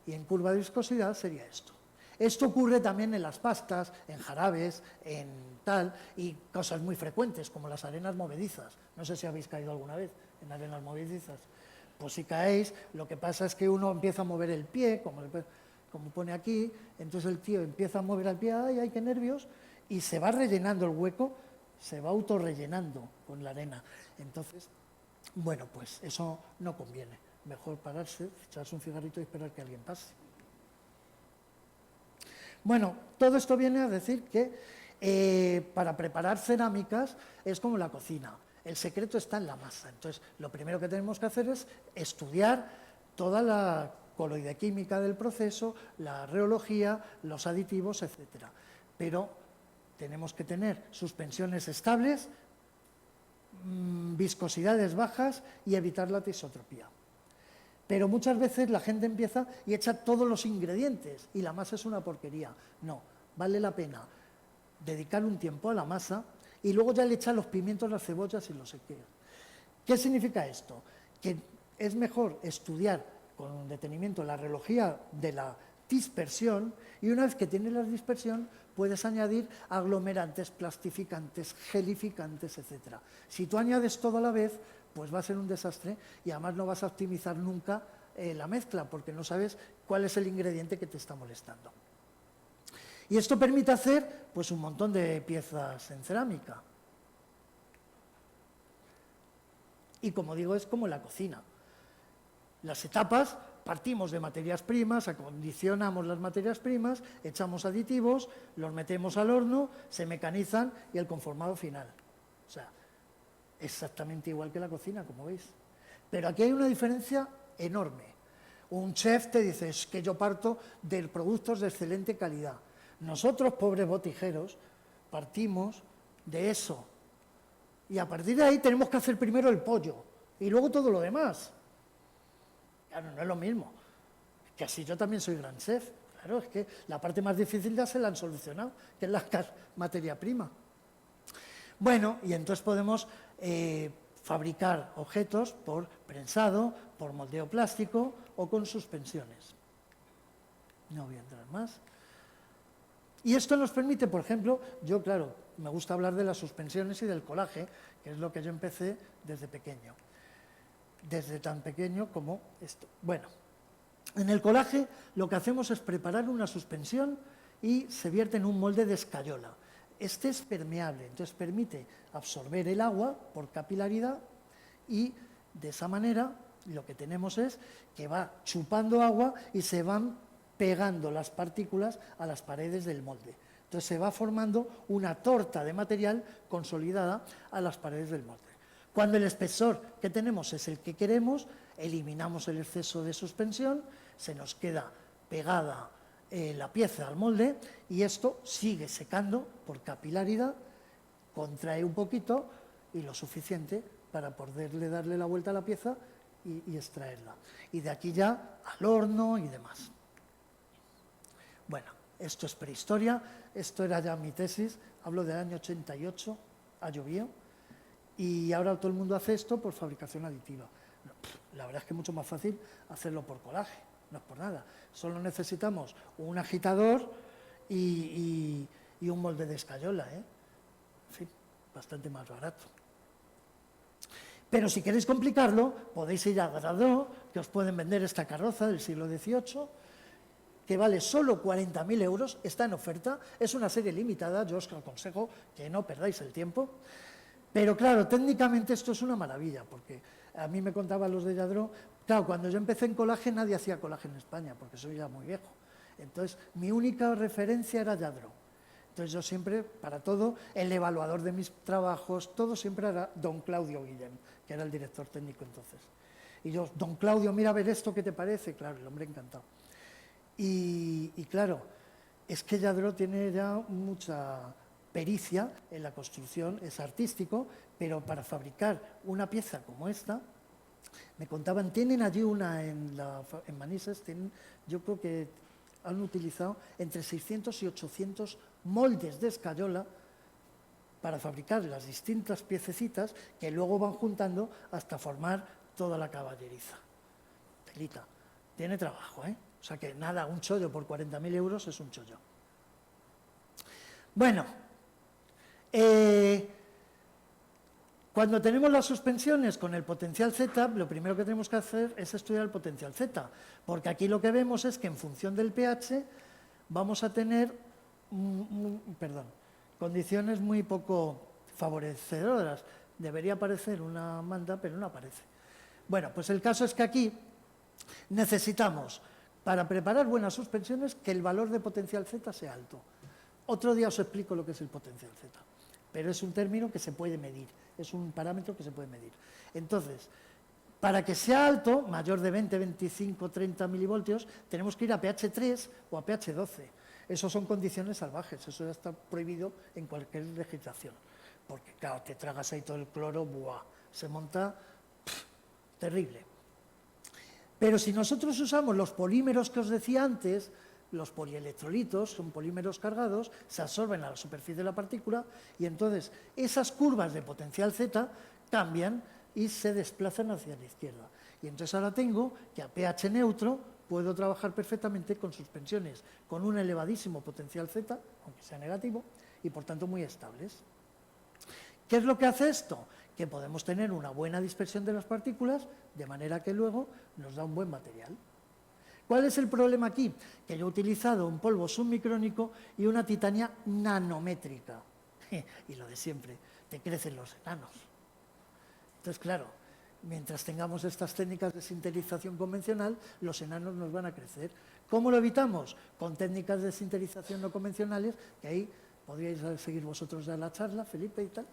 Y en curva de viscosidad sería esto. Esto ocurre también en las pastas, en jarabes, en tal, y cosas muy frecuentes, como las arenas movedizas. No sé si habéis caído alguna vez en arenas movedizas. Pues si caéis, lo que pasa es que uno empieza a mover el pie, como pone aquí, entonces el tío empieza a mover el pie, ¡ay, qué nervios!, y se va rellenando el hueco, se va autorrellenando con la arena. Entonces, bueno, pues eso no conviene. Mejor pararse, echarse un cigarrito y esperar que alguien pase. Bueno, todo esto viene a decir que para preparar cerámicas es como la cocina. El secreto está en la masa. Entonces, lo primero que tenemos que hacer es estudiar toda la coloidequímica del proceso, la reología, los aditivos, etc. Pero tenemos que tener suspensiones estables, viscosidades bajas y evitar la tisotropía. Pero muchas veces la gente empieza y echa todos los ingredientes y la masa es una porquería. No, vale la pena dedicar un tiempo a la masa y luego ya le echa los pimientos, las cebollas y los sequeos. ¿Qué significa esto? Que es mejor estudiar con detenimiento la reología de la dispersión y una vez que tienes la dispersión puedes añadir aglomerantes, plastificantes, gelificantes, etc. Si tú añades todo a la vez, pues va a ser un desastre y además no vas a optimizar nunca la mezcla porque no sabes cuál es el ingrediente que te está molestando. Y esto permite hacer pues, un montón de piezas en cerámica. Y como digo, es como la cocina. Las etapas, partimos de materias primas, acondicionamos las materias primas, echamos aditivos, los metemos al horno, se mecanizan y el conformado final. O sea, exactamente igual que la cocina, como veis. Pero aquí hay una diferencia enorme. Un chef te dice, es que yo parto de productos de excelente calidad. Nosotros, pobres botijeros, partimos de eso. Y a partir de ahí tenemos que hacer primero el pollo y luego todo lo demás. Claro, no es lo mismo. Que así yo también soy gran chef. Claro, es que la parte más difícil ya se la han solucionado, que es la materia prima. Bueno, y entonces podemos fabricar objetos por prensado, por moldeo plástico o con suspensiones. No voy a entrar más. Y esto nos permite, por ejemplo, yo, claro, me gusta hablar de las suspensiones y del colaje, que es lo que yo empecé desde pequeño. Desde tan pequeño como esto. Bueno, en el colaje lo que hacemos es preparar una suspensión y se vierte en un molde de escayola. Este es permeable, entonces permite absorber el agua por capilaridad y de esa manera lo que tenemos es que va chupando agua y se van pegando las partículas a las paredes del molde. Entonces se va formando una torta de material consolidada a las paredes del molde. Cuando el espesor que tenemos es el que queremos, eliminamos el exceso de suspensión, se nos queda pegada la pieza al molde y esto sigue secando por capilaridad, contrae un poquito y lo suficiente para poderle darle la vuelta a la pieza y extraerla. Y de aquí ya al horno y demás. Bueno, esto es prehistoria, esto era ya mi tesis, hablo del año 88, ha llovido, y ahora todo el mundo hace esto por fabricación aditiva. La verdad es que es mucho más fácil hacerlo por colaje, no es por nada. Solo necesitamos un agitador y un molde de escayola, ¿eh? En fin, bastante más barato. Pero si queréis complicarlo, podéis ir a Gradó, que os pueden vender esta carroza del siglo XVIII, que vale solo 40.000 euros, está en oferta, es una serie limitada, yo os aconsejo que no perdáis el tiempo. Pero claro, técnicamente esto es una maravilla, porque a mí me contaban los de Lladró, claro, cuando yo empecé en colaje nadie hacía colaje en España, porque soy ya muy viejo. Entonces, mi única referencia era Lladró. Entonces yo siempre, para todo, el evaluador de mis trabajos, todo siempre era don Claudio Guillem, que era el director técnico entonces. Y yo, don Claudio, mira a ver esto, ¿qué te parece? Claro, el hombre encantado. Y claro, es que Lladró tiene ya mucha pericia en la construcción, es artístico, pero para fabricar una pieza como esta, me contaban, tienen allí una en Manises, yo creo que han utilizado entre 600 y 800 moldes de escayola para fabricar las distintas piececitas que luego van juntando hasta formar toda la caballeriza. Telita, tiene trabajo, ¿eh? O sea que nada, un chollo por 40.000 euros es un chollo. Bueno, cuando tenemos las suspensiones con el potencial Z, lo primero que tenemos que hacer es estudiar el potencial Z, porque aquí lo que vemos es que en función del pH vamos a tener condiciones muy poco favorecedoras. Debería aparecer una manda, pero no aparece. Bueno, pues el caso es que aquí necesitamos, para preparar buenas suspensiones, que el valor de potencial Z sea alto. Otro día os explico lo que es el potencial Z, pero es un término que se puede medir, es un parámetro que se puede medir. Entonces, para que sea alto, mayor de 20, 25, 30 milivoltios, tenemos que ir a pH 3 o a pH 12. Esas son condiciones salvajes, eso ya está prohibido en cualquier legislación. Porque, claro, te tragas ahí todo el cloro, ¡buah! Se monta terrible. Pero si nosotros usamos los polímeros que os decía antes, los polielectrolitos, son polímeros cargados, se absorben a la superficie de la partícula y entonces esas curvas de potencial Z cambian y se desplazan hacia la izquierda. Y entonces ahora tengo que a pH neutro puedo trabajar perfectamente con suspensiones con un elevadísimo potencial Z, aunque sea negativo, y por tanto muy estables. ¿Qué es lo que hace esto? Que podemos tener una buena dispersión de las partículas, de manera que luego nos da un buen material. ¿Cuál es el problema aquí? Que yo he utilizado un polvo submicrónico y una titania nanométrica. Y lo de siempre, te crecen los enanos. Entonces, claro, mientras tengamos estas técnicas de sinterización convencional, los enanos nos van a crecer. ¿Cómo lo evitamos? Con técnicas de sinterización no convencionales, que ahí podríais seguir vosotros ya la charla, Felipe y tal.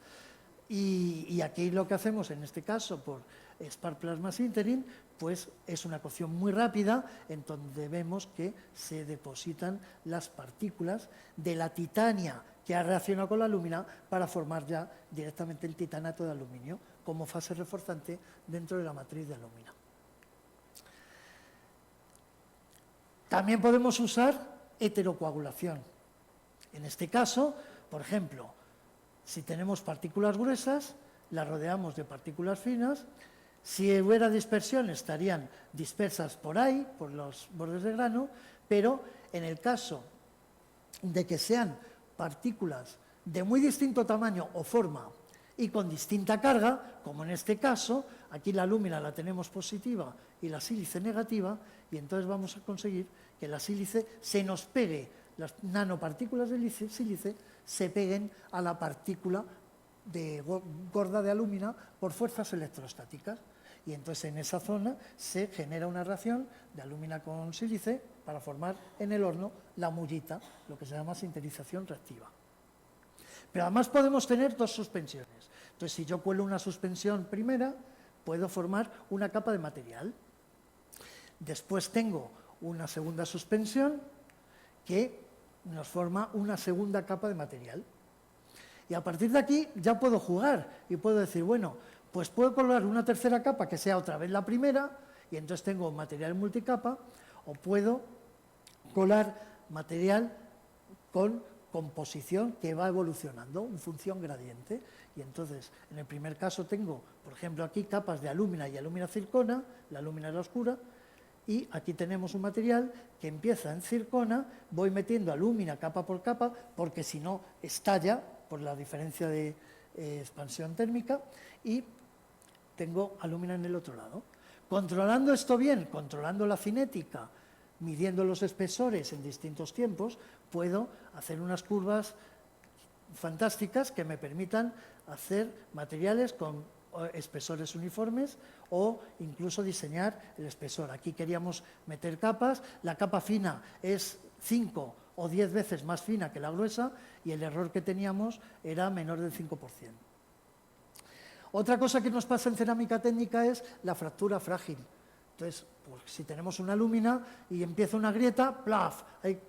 Y aquí lo que hacemos, en este caso, por Spark Plasma Sintering, pues es una cocción muy rápida, en donde vemos que se depositan las partículas de la titania que ha reaccionado con la alúmina para formar ya directamente el titanato de aluminio como fase reforzante dentro de la matriz de alúmina. También podemos usar heterocoagulación. En este caso, por ejemplo, si tenemos partículas gruesas, la rodeamos de partículas finas. Si hubiera dispersión, estarían dispersas por ahí, por los bordes de grano, pero en el caso de que sean partículas de muy distinto tamaño o forma y con distinta carga, como en este caso, aquí la lúmina la tenemos positiva y la sílice negativa, y entonces vamos a conseguir que la sílice se nos pegue, las nanopartículas de sílice se peguen a la partícula gorda de alúmina por fuerzas electrostáticas. Y entonces en esa zona se genera una reacción de alúmina con sílice para formar en el horno la mullita, lo que se llama sinterización reactiva. Pero además podemos tener dos suspensiones. Entonces, si yo cuelo una suspensión primera, puedo formar una capa de material. Después tengo una segunda suspensión que nos forma una segunda capa de material. Y a partir de aquí ya puedo jugar y puedo decir, bueno, pues puedo colar una tercera capa que sea otra vez la primera, y entonces tengo material multicapa, o puedo colar material con composición que va evolucionando, en función gradiente. Y entonces, en el primer caso tengo, por ejemplo, aquí capas de alúmina y alúmina circona, la alúmina es la oscura, y aquí tenemos un material que empieza en circona, voy metiendo alúmina capa por capa, porque si no estalla por la diferencia de expansión térmica, y tengo alúmina en el otro lado. Controlando esto bien, controlando la cinética, midiendo los espesores en distintos tiempos, puedo hacer unas curvas fantásticas que me permitan hacer materiales con espesores uniformes o incluso diseñar el espesor. Aquí queríamos meter capas, la capa fina es 5 o 10 veces más fina que la gruesa y el error que teníamos era menor del 5%. Otra cosa que nos pasa en cerámica técnica es la fractura frágil. Entonces, pues, si tenemos una lúmina y empieza una grieta, ¡plaf!, hay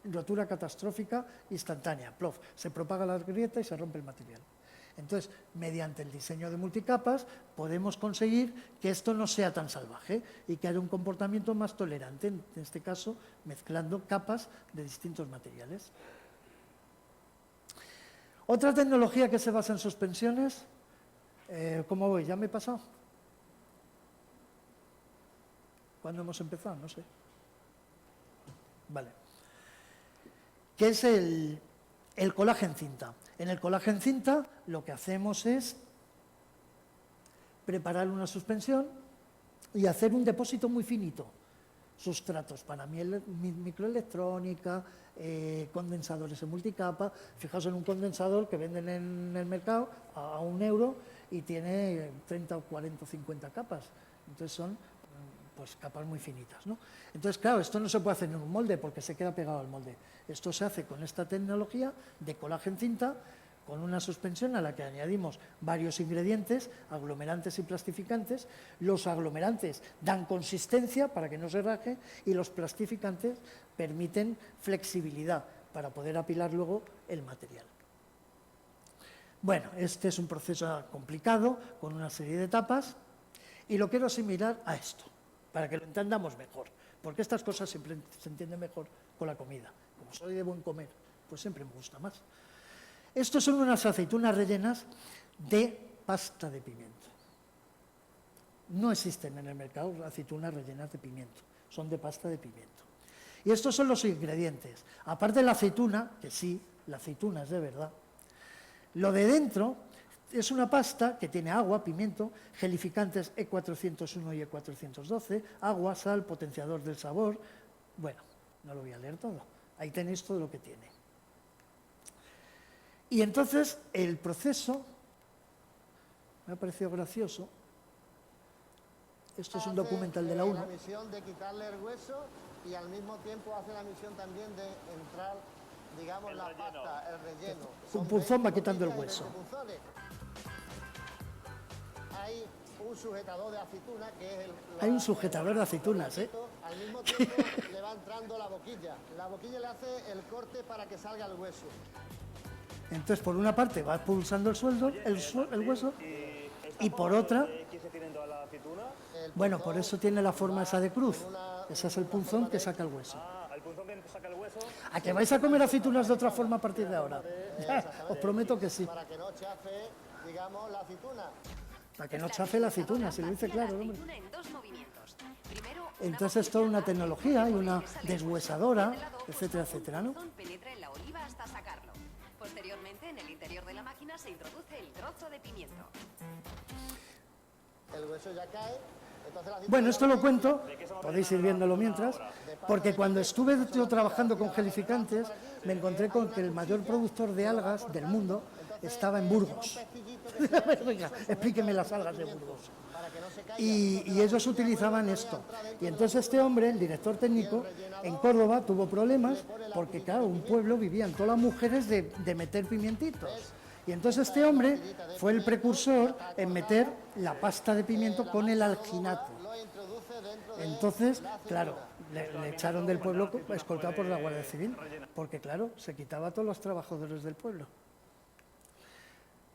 rotura catastrófica instantánea, ¡plof!, se propaga la grieta y se rompe el material. Entonces, mediante el diseño de multicapas, podemos conseguir que esto no sea tan salvaje y que haya un comportamiento más tolerante, en este caso, mezclando capas de distintos materiales. Otra tecnología que se basa en suspensiones, ¿cómo voy? ¿Ya me he pasado? ¿Cuándo hemos empezado? No sé. Vale. ¿Qué es el colágeno cinta? En el colágeno cinta lo que hacemos es preparar una suspensión y hacer un depósito muy finito. Sustratos para microelectrónica, condensadores en multicapa. Fijaos en un condensador que venden en el mercado a €1 y tiene 30 o 40 o 50 capas. Entonces son pues capas muy finitas, ¿no? Entonces, claro, esto no se puede hacer en un molde porque se queda pegado al molde. Esto se hace con esta tecnología de colágeno cinta, con una suspensión a la que añadimos varios ingredientes, aglomerantes y plastificantes. Los aglomerantes dan consistencia para que no se raje y los plastificantes permiten flexibilidad para poder apilar luego el material. Bueno, este es un proceso complicado con una serie de etapas y lo quiero asimilar a esto, para que lo entendamos mejor, porque estas cosas siempre se entienden mejor con la comida. Como soy de buen comer, pues siempre me gusta más. Estos son unas aceitunas rellenas de pasta de pimiento. No existen en el mercado aceitunas rellenas de pimiento, son de pasta de pimiento. Y estos son los ingredientes. Aparte de la aceituna, que sí, la aceituna es de verdad, lo de dentro es una pasta que tiene agua, pimiento, gelificantes E401 y E412, agua, sal, potenciador del sabor. Bueno, no lo voy a leer todo. Ahí tenéis todo lo que tiene. Y entonces el proceso me ha parecido gracioso. Esto es un documental de la 1. La misión de quitarle el hueso y al mismo tiempo hace la misión también de entrar, digamos, la pasta, el relleno. Un punzón va quitando el hueso. Hay un sujetador de aceituna que es el... Hay un sujetador de aceitunas, ¿eh? Al mismo tiempo le va entrando la boquilla. La boquilla le hace el corte para que salga el hueso. Entonces, por una parte va pulsando el hueso y por otra... Bueno, por eso tiene la forma esa de cruz. Ese es el punzón que saca el hueso. El punzón que saca el hueso. ¿A que vais a comer aceitunas de otra forma a partir de ahora? Os prometo que sí. Para que no chafe digamos, la aceituna. Para que no chafe la aceituna, si lo dice claro, hombre. Aceituna en 2 movimientos. Primero, Entonces es toda una tecnología y una deshuesadora, etcétera, etcétera, ¿no? Penetra en la oliva hasta sacarlo. Posteriormente, en el interior de la máquina se introduce el trozo de pimiento. El hueso ya cae. Entonces la aceituna Bueno, esto ya lo cuento, podéis ir viéndolo mientras, porque cuando estuve yo trabajando con gelificantes, me encontré con que el mayor productor de algas del mundo estaba en Burgos. Venga, explíqueme las algas de Burgos. Y ellos utilizaban esto. Y entonces este hombre, el director técnico, en Córdoba tuvo problemas porque, claro, un pueblo vivían todas las mujeres de meter pimientitos. Y entonces este hombre fue el precursor en meter la pasta de pimiento con el alginato. Entonces, claro, le echaron del pueblo escoltado por la Guardia Civil, porque, claro, se quitaba a todos los trabajadores del pueblo.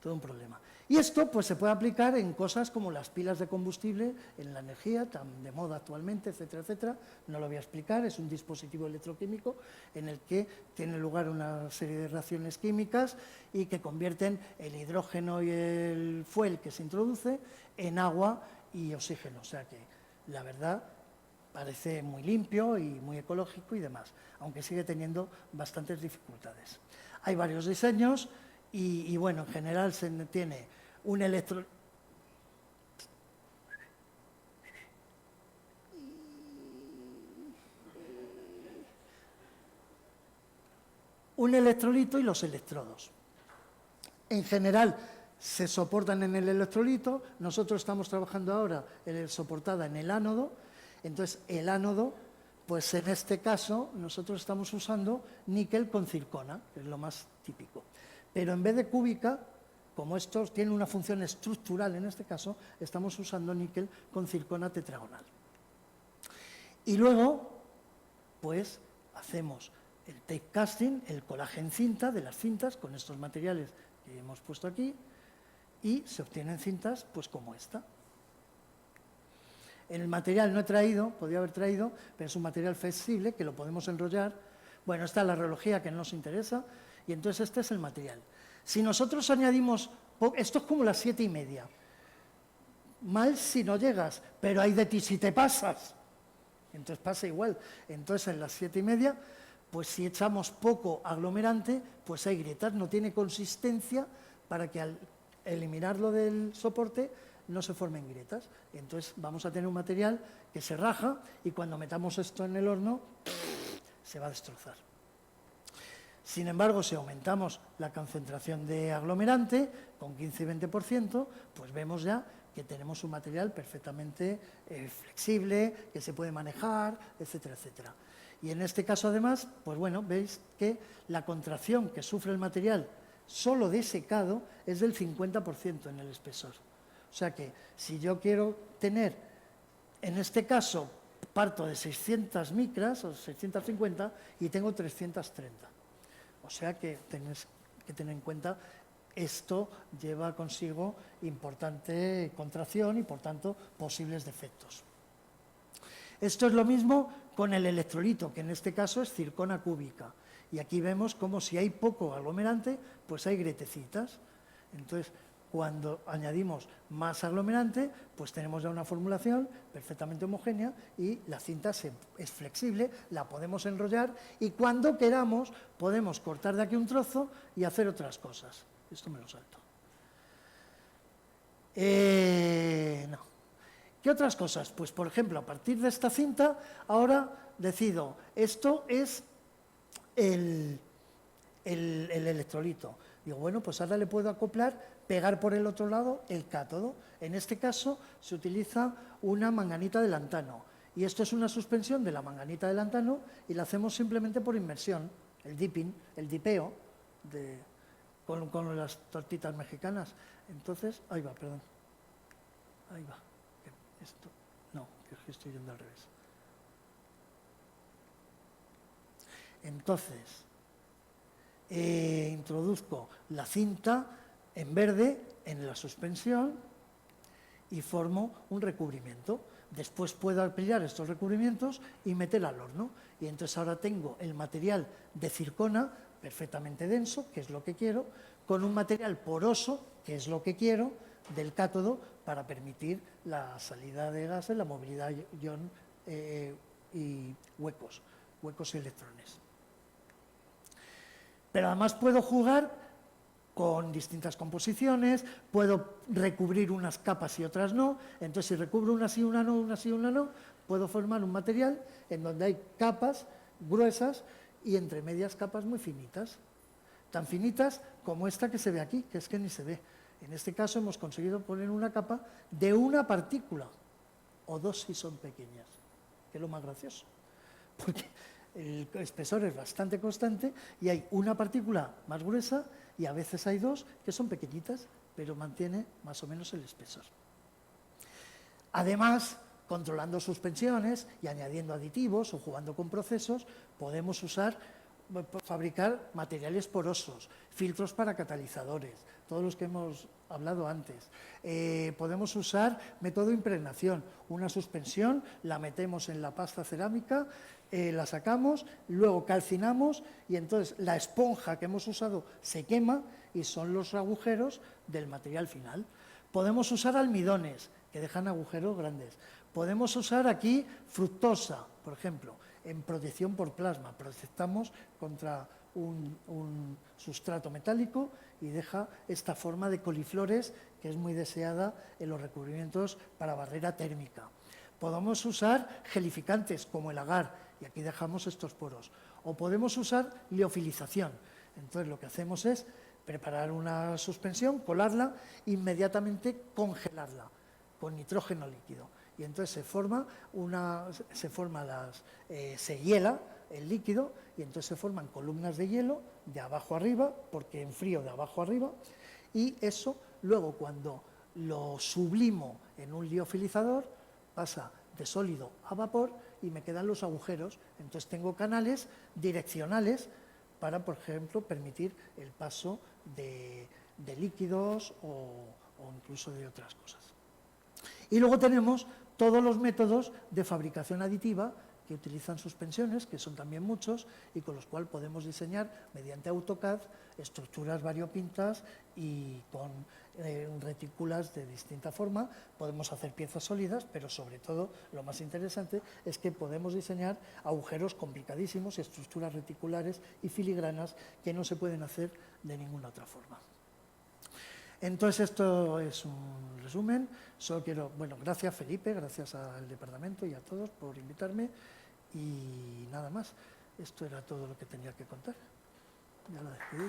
Todo un problema. Y esto pues se puede aplicar en cosas como las pilas de combustible, en la energía, tan de moda actualmente, etcétera, etcétera. No lo voy a explicar, es un dispositivo electroquímico en el que tiene lugar una serie de reacciones químicas y que convierten el hidrógeno y el fuel que se introduce en agua y oxígeno. O sea que, la verdad, parece muy limpio y muy ecológico y demás, aunque sigue teniendo bastantes dificultades. Hay varios diseños. Y bueno, en general se tiene un electrolito y los electrodos. En general se soportan en el electrolito, nosotros estamos trabajando ahora soportada en el ánodo, entonces el ánodo, pues en este caso nosotros estamos usando níquel con circona, que es lo más típico. Pero en vez de cúbica, como estos tienen una función estructural en este caso, estamos usando níquel con circona tetragonal. Y luego, pues, hacemos el tape casting, el colágeno cinta de las cintas con estos materiales que hemos puesto aquí y se obtienen cintas, pues, como esta. En el material no he traído, podría haber traído, pero es un material flexible que lo podemos enrollar. Bueno, esta es la reología que no nos interesa. Y entonces este es el material. Si nosotros añadimos, esto es como las 7:30, mal si no llegas, pero hay de ti si te pasas. Entonces pasa igual. Entonces en las 7:30, pues si echamos poco aglomerante, pues hay grietas, no tiene consistencia para que al eliminarlo del soporte no se formen grietas. Entonces vamos a tener un material que se raja y cuando metamos esto en el horno, se va a destrozar. Sin embargo, si aumentamos la concentración de aglomerante con 15 y 20%, pues vemos ya que tenemos un material perfectamente flexible, que se puede manejar, etcétera, etcétera. Y en este caso, además, pues bueno, veis que la contracción que sufre el material solo de secado es del 50% en el espesor. O sea que si yo quiero tener, en este caso, parto de 600 micras o 650 y tengo 330. O sea que tenéis que tener en cuenta, esto lleva consigo importante contracción y, por tanto, posibles defectos. Esto es lo mismo con el electrolito, que en este caso es circona cúbica. Y aquí vemos como si hay poco aglomerante, pues hay grietecitas. Entonces, cuando añadimos más aglomerante, pues tenemos ya una formulación perfectamente homogénea y la cinta es flexible, la podemos enrollar y cuando queramos podemos cortar de aquí un trozo y hacer otras cosas. Esto me lo salto. No. ¿Qué otras cosas? Pues, por ejemplo, a partir de esta cinta, ahora decido, esto es el electrolito. Digo, bueno, pues ahora le puedo acoplar, pegar por el otro lado el cátodo. En este caso se utiliza una manganita de lantano. Y esto es una suspensión de la manganita de lantano y la hacemos simplemente por inmersión, el dipping, el dipeo, con las tortitas mexicanas. Entonces, ahí va, perdón. Ahí va. Esto, no, que estoy yendo al revés. Entonces, introduzco la cinta en verde en la suspensión y formo un recubrimiento. Después puedo ampliar estos recubrimientos y meter al horno. Y entonces ahora tengo el material de circona perfectamente denso, que es lo que quiero, con un material poroso que es lo que quiero, del cátodo para permitir la salida de gases, la movilidad ion y huecos y electrones. Pero además puedo jugar con distintas composiciones, puedo recubrir unas capas y otras no, entonces si recubro una sí, una no, una sí, una no, puedo formar un material en donde hay capas gruesas y entre medias capas muy finitas, tan finitas como esta que se ve aquí, que es que ni se ve. En este caso hemos conseguido poner una capa de una partícula, o dos si son pequeñas, que es lo más gracioso, porque el espesor es bastante constante y hay una partícula más gruesa y a veces hay dos que son pequeñitas, pero mantiene más o menos el espesor. Además, controlando suspensiones y añadiendo aditivos o jugando con procesos, podemos fabricar materiales porosos, filtros para catalizadores, todos los que hemos hablado antes. Podemos usar método de impregnación, una suspensión, la metemos en la pasta cerámica, la sacamos, luego calcinamos y entonces la esponja que hemos usado se quema y son los agujeros del material final. Podemos usar almidones que dejan agujeros grandes. Podemos usar aquí fructosa, por ejemplo, en protección por plasma. Proyectamos contra un sustrato metálico y deja esta forma de coliflores que es muy deseada en los recubrimientos para barrera térmica. Podemos usar gelificantes como el agar, y aquí dejamos estos poros. O podemos usar liofilización. Entonces lo que hacemos es preparar una suspensión, colarla, inmediatamente congelarla con nitrógeno líquido. Y entonces se hiela el líquido y entonces se forman columnas de hielo de abajo arriba, porque enfrío de abajo arriba, y eso luego cuando lo sublimo en un liofilizador pasa de sólido a vapor y me quedan los agujeros. Entonces tengo canales direccionales para, por ejemplo, permitir el paso de líquidos o incluso de otras cosas. Y luego tenemos todos los métodos de fabricación aditiva que utilizan suspensiones, que son también muchos, y con los cuales podemos diseñar mediante AutoCAD estructuras variopintas y con retículas de distinta forma. Podemos hacer piezas sólidas, pero sobre todo lo más interesante es que podemos diseñar agujeros complicadísimos, estructuras reticulares y filigranas que no se pueden hacer de ninguna otra forma. Entonces, esto es un resumen. Solo quiero, gracias Felipe, gracias al departamento y a todos por invitarme y nada más. Esto era todo lo que tenía que contar. Ya lo despedí.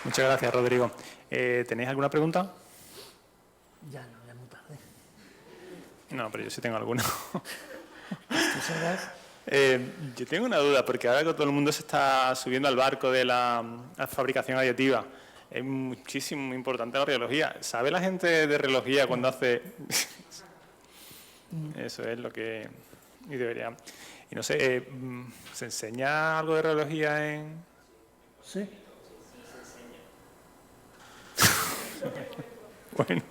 Muchas gracias, Rodrigo. ¿Tenéis alguna pregunta? Ya no, ya es muy tarde. No, pero yo sí tengo alguna. Estas horas. Yo tengo una duda, porque ahora que todo el mundo se está subiendo al barco de la fabricación aditiva, es muchísimo importante la rheología. ¿Sabe la gente de rheología cuando hace...? Eso es lo que... Y debería... Y no sé, ¿se enseña algo de rheología en...? Sí. Bueno.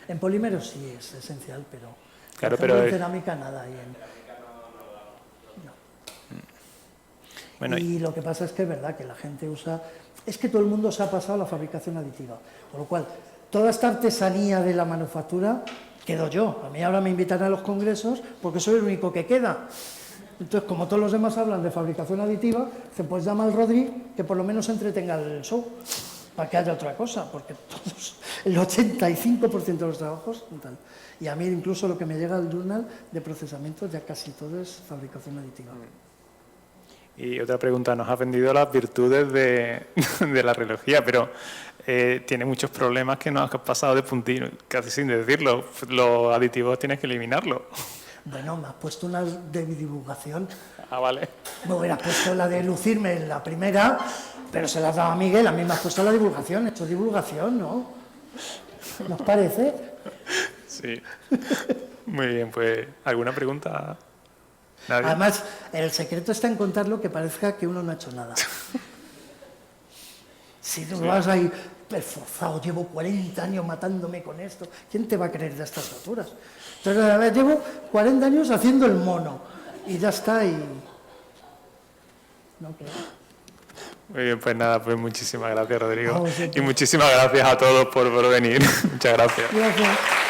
En polímeros sí es esencial, pero... Claro, por ejemplo, pero... en cerámica nada. Bueno, y lo que pasa es que es verdad que la gente usa... Es que todo el mundo se ha pasado a la fabricación aditiva, con lo cual toda esta artesanía de la manufactura quedo yo. A mí ahora me invitan a los congresos porque soy el único que queda. Entonces, como todos los demás hablan de fabricación aditiva, pues llama al Rodri que por lo menos entretenga el show, para que haya otra cosa, porque todos, el 85% de los trabajos son tal. Y a mí incluso lo que me llega al journal de procesamiento ya casi todo es fabricación aditiva. Y otra pregunta, nos has vendido las virtudes de la rheología, pero tiene muchos problemas que nos has pasado de puntino, casi sin decirlo. Los aditivos tienes que eliminarlos. Bueno, me has puesto una de divulgación. Ah, vale. Me hubieras puesto la de lucirme en la primera, pero se la has dado a Miguel, a mí me has puesto la divulgación. He hecho divulgación, ¿no? ¿Nos parece? Sí. Muy bien, pues, ¿alguna pregunta? ¿Nadie? Además, el secreto está en contarlo que parezca que uno no ha hecho nada. Si tú vas ahí, esforzado, llevo 40 años matándome con esto. ¿Quién te va a creer de estas alturas? Entonces, a ver, llevo 40 años haciendo el mono y ya está. Y... no creo. Muy bien, pues nada, pues muchísimas gracias, Rodrigo. A vosotros. Y muchísimas gracias a todos por venir. Muchas gracias. Gracias.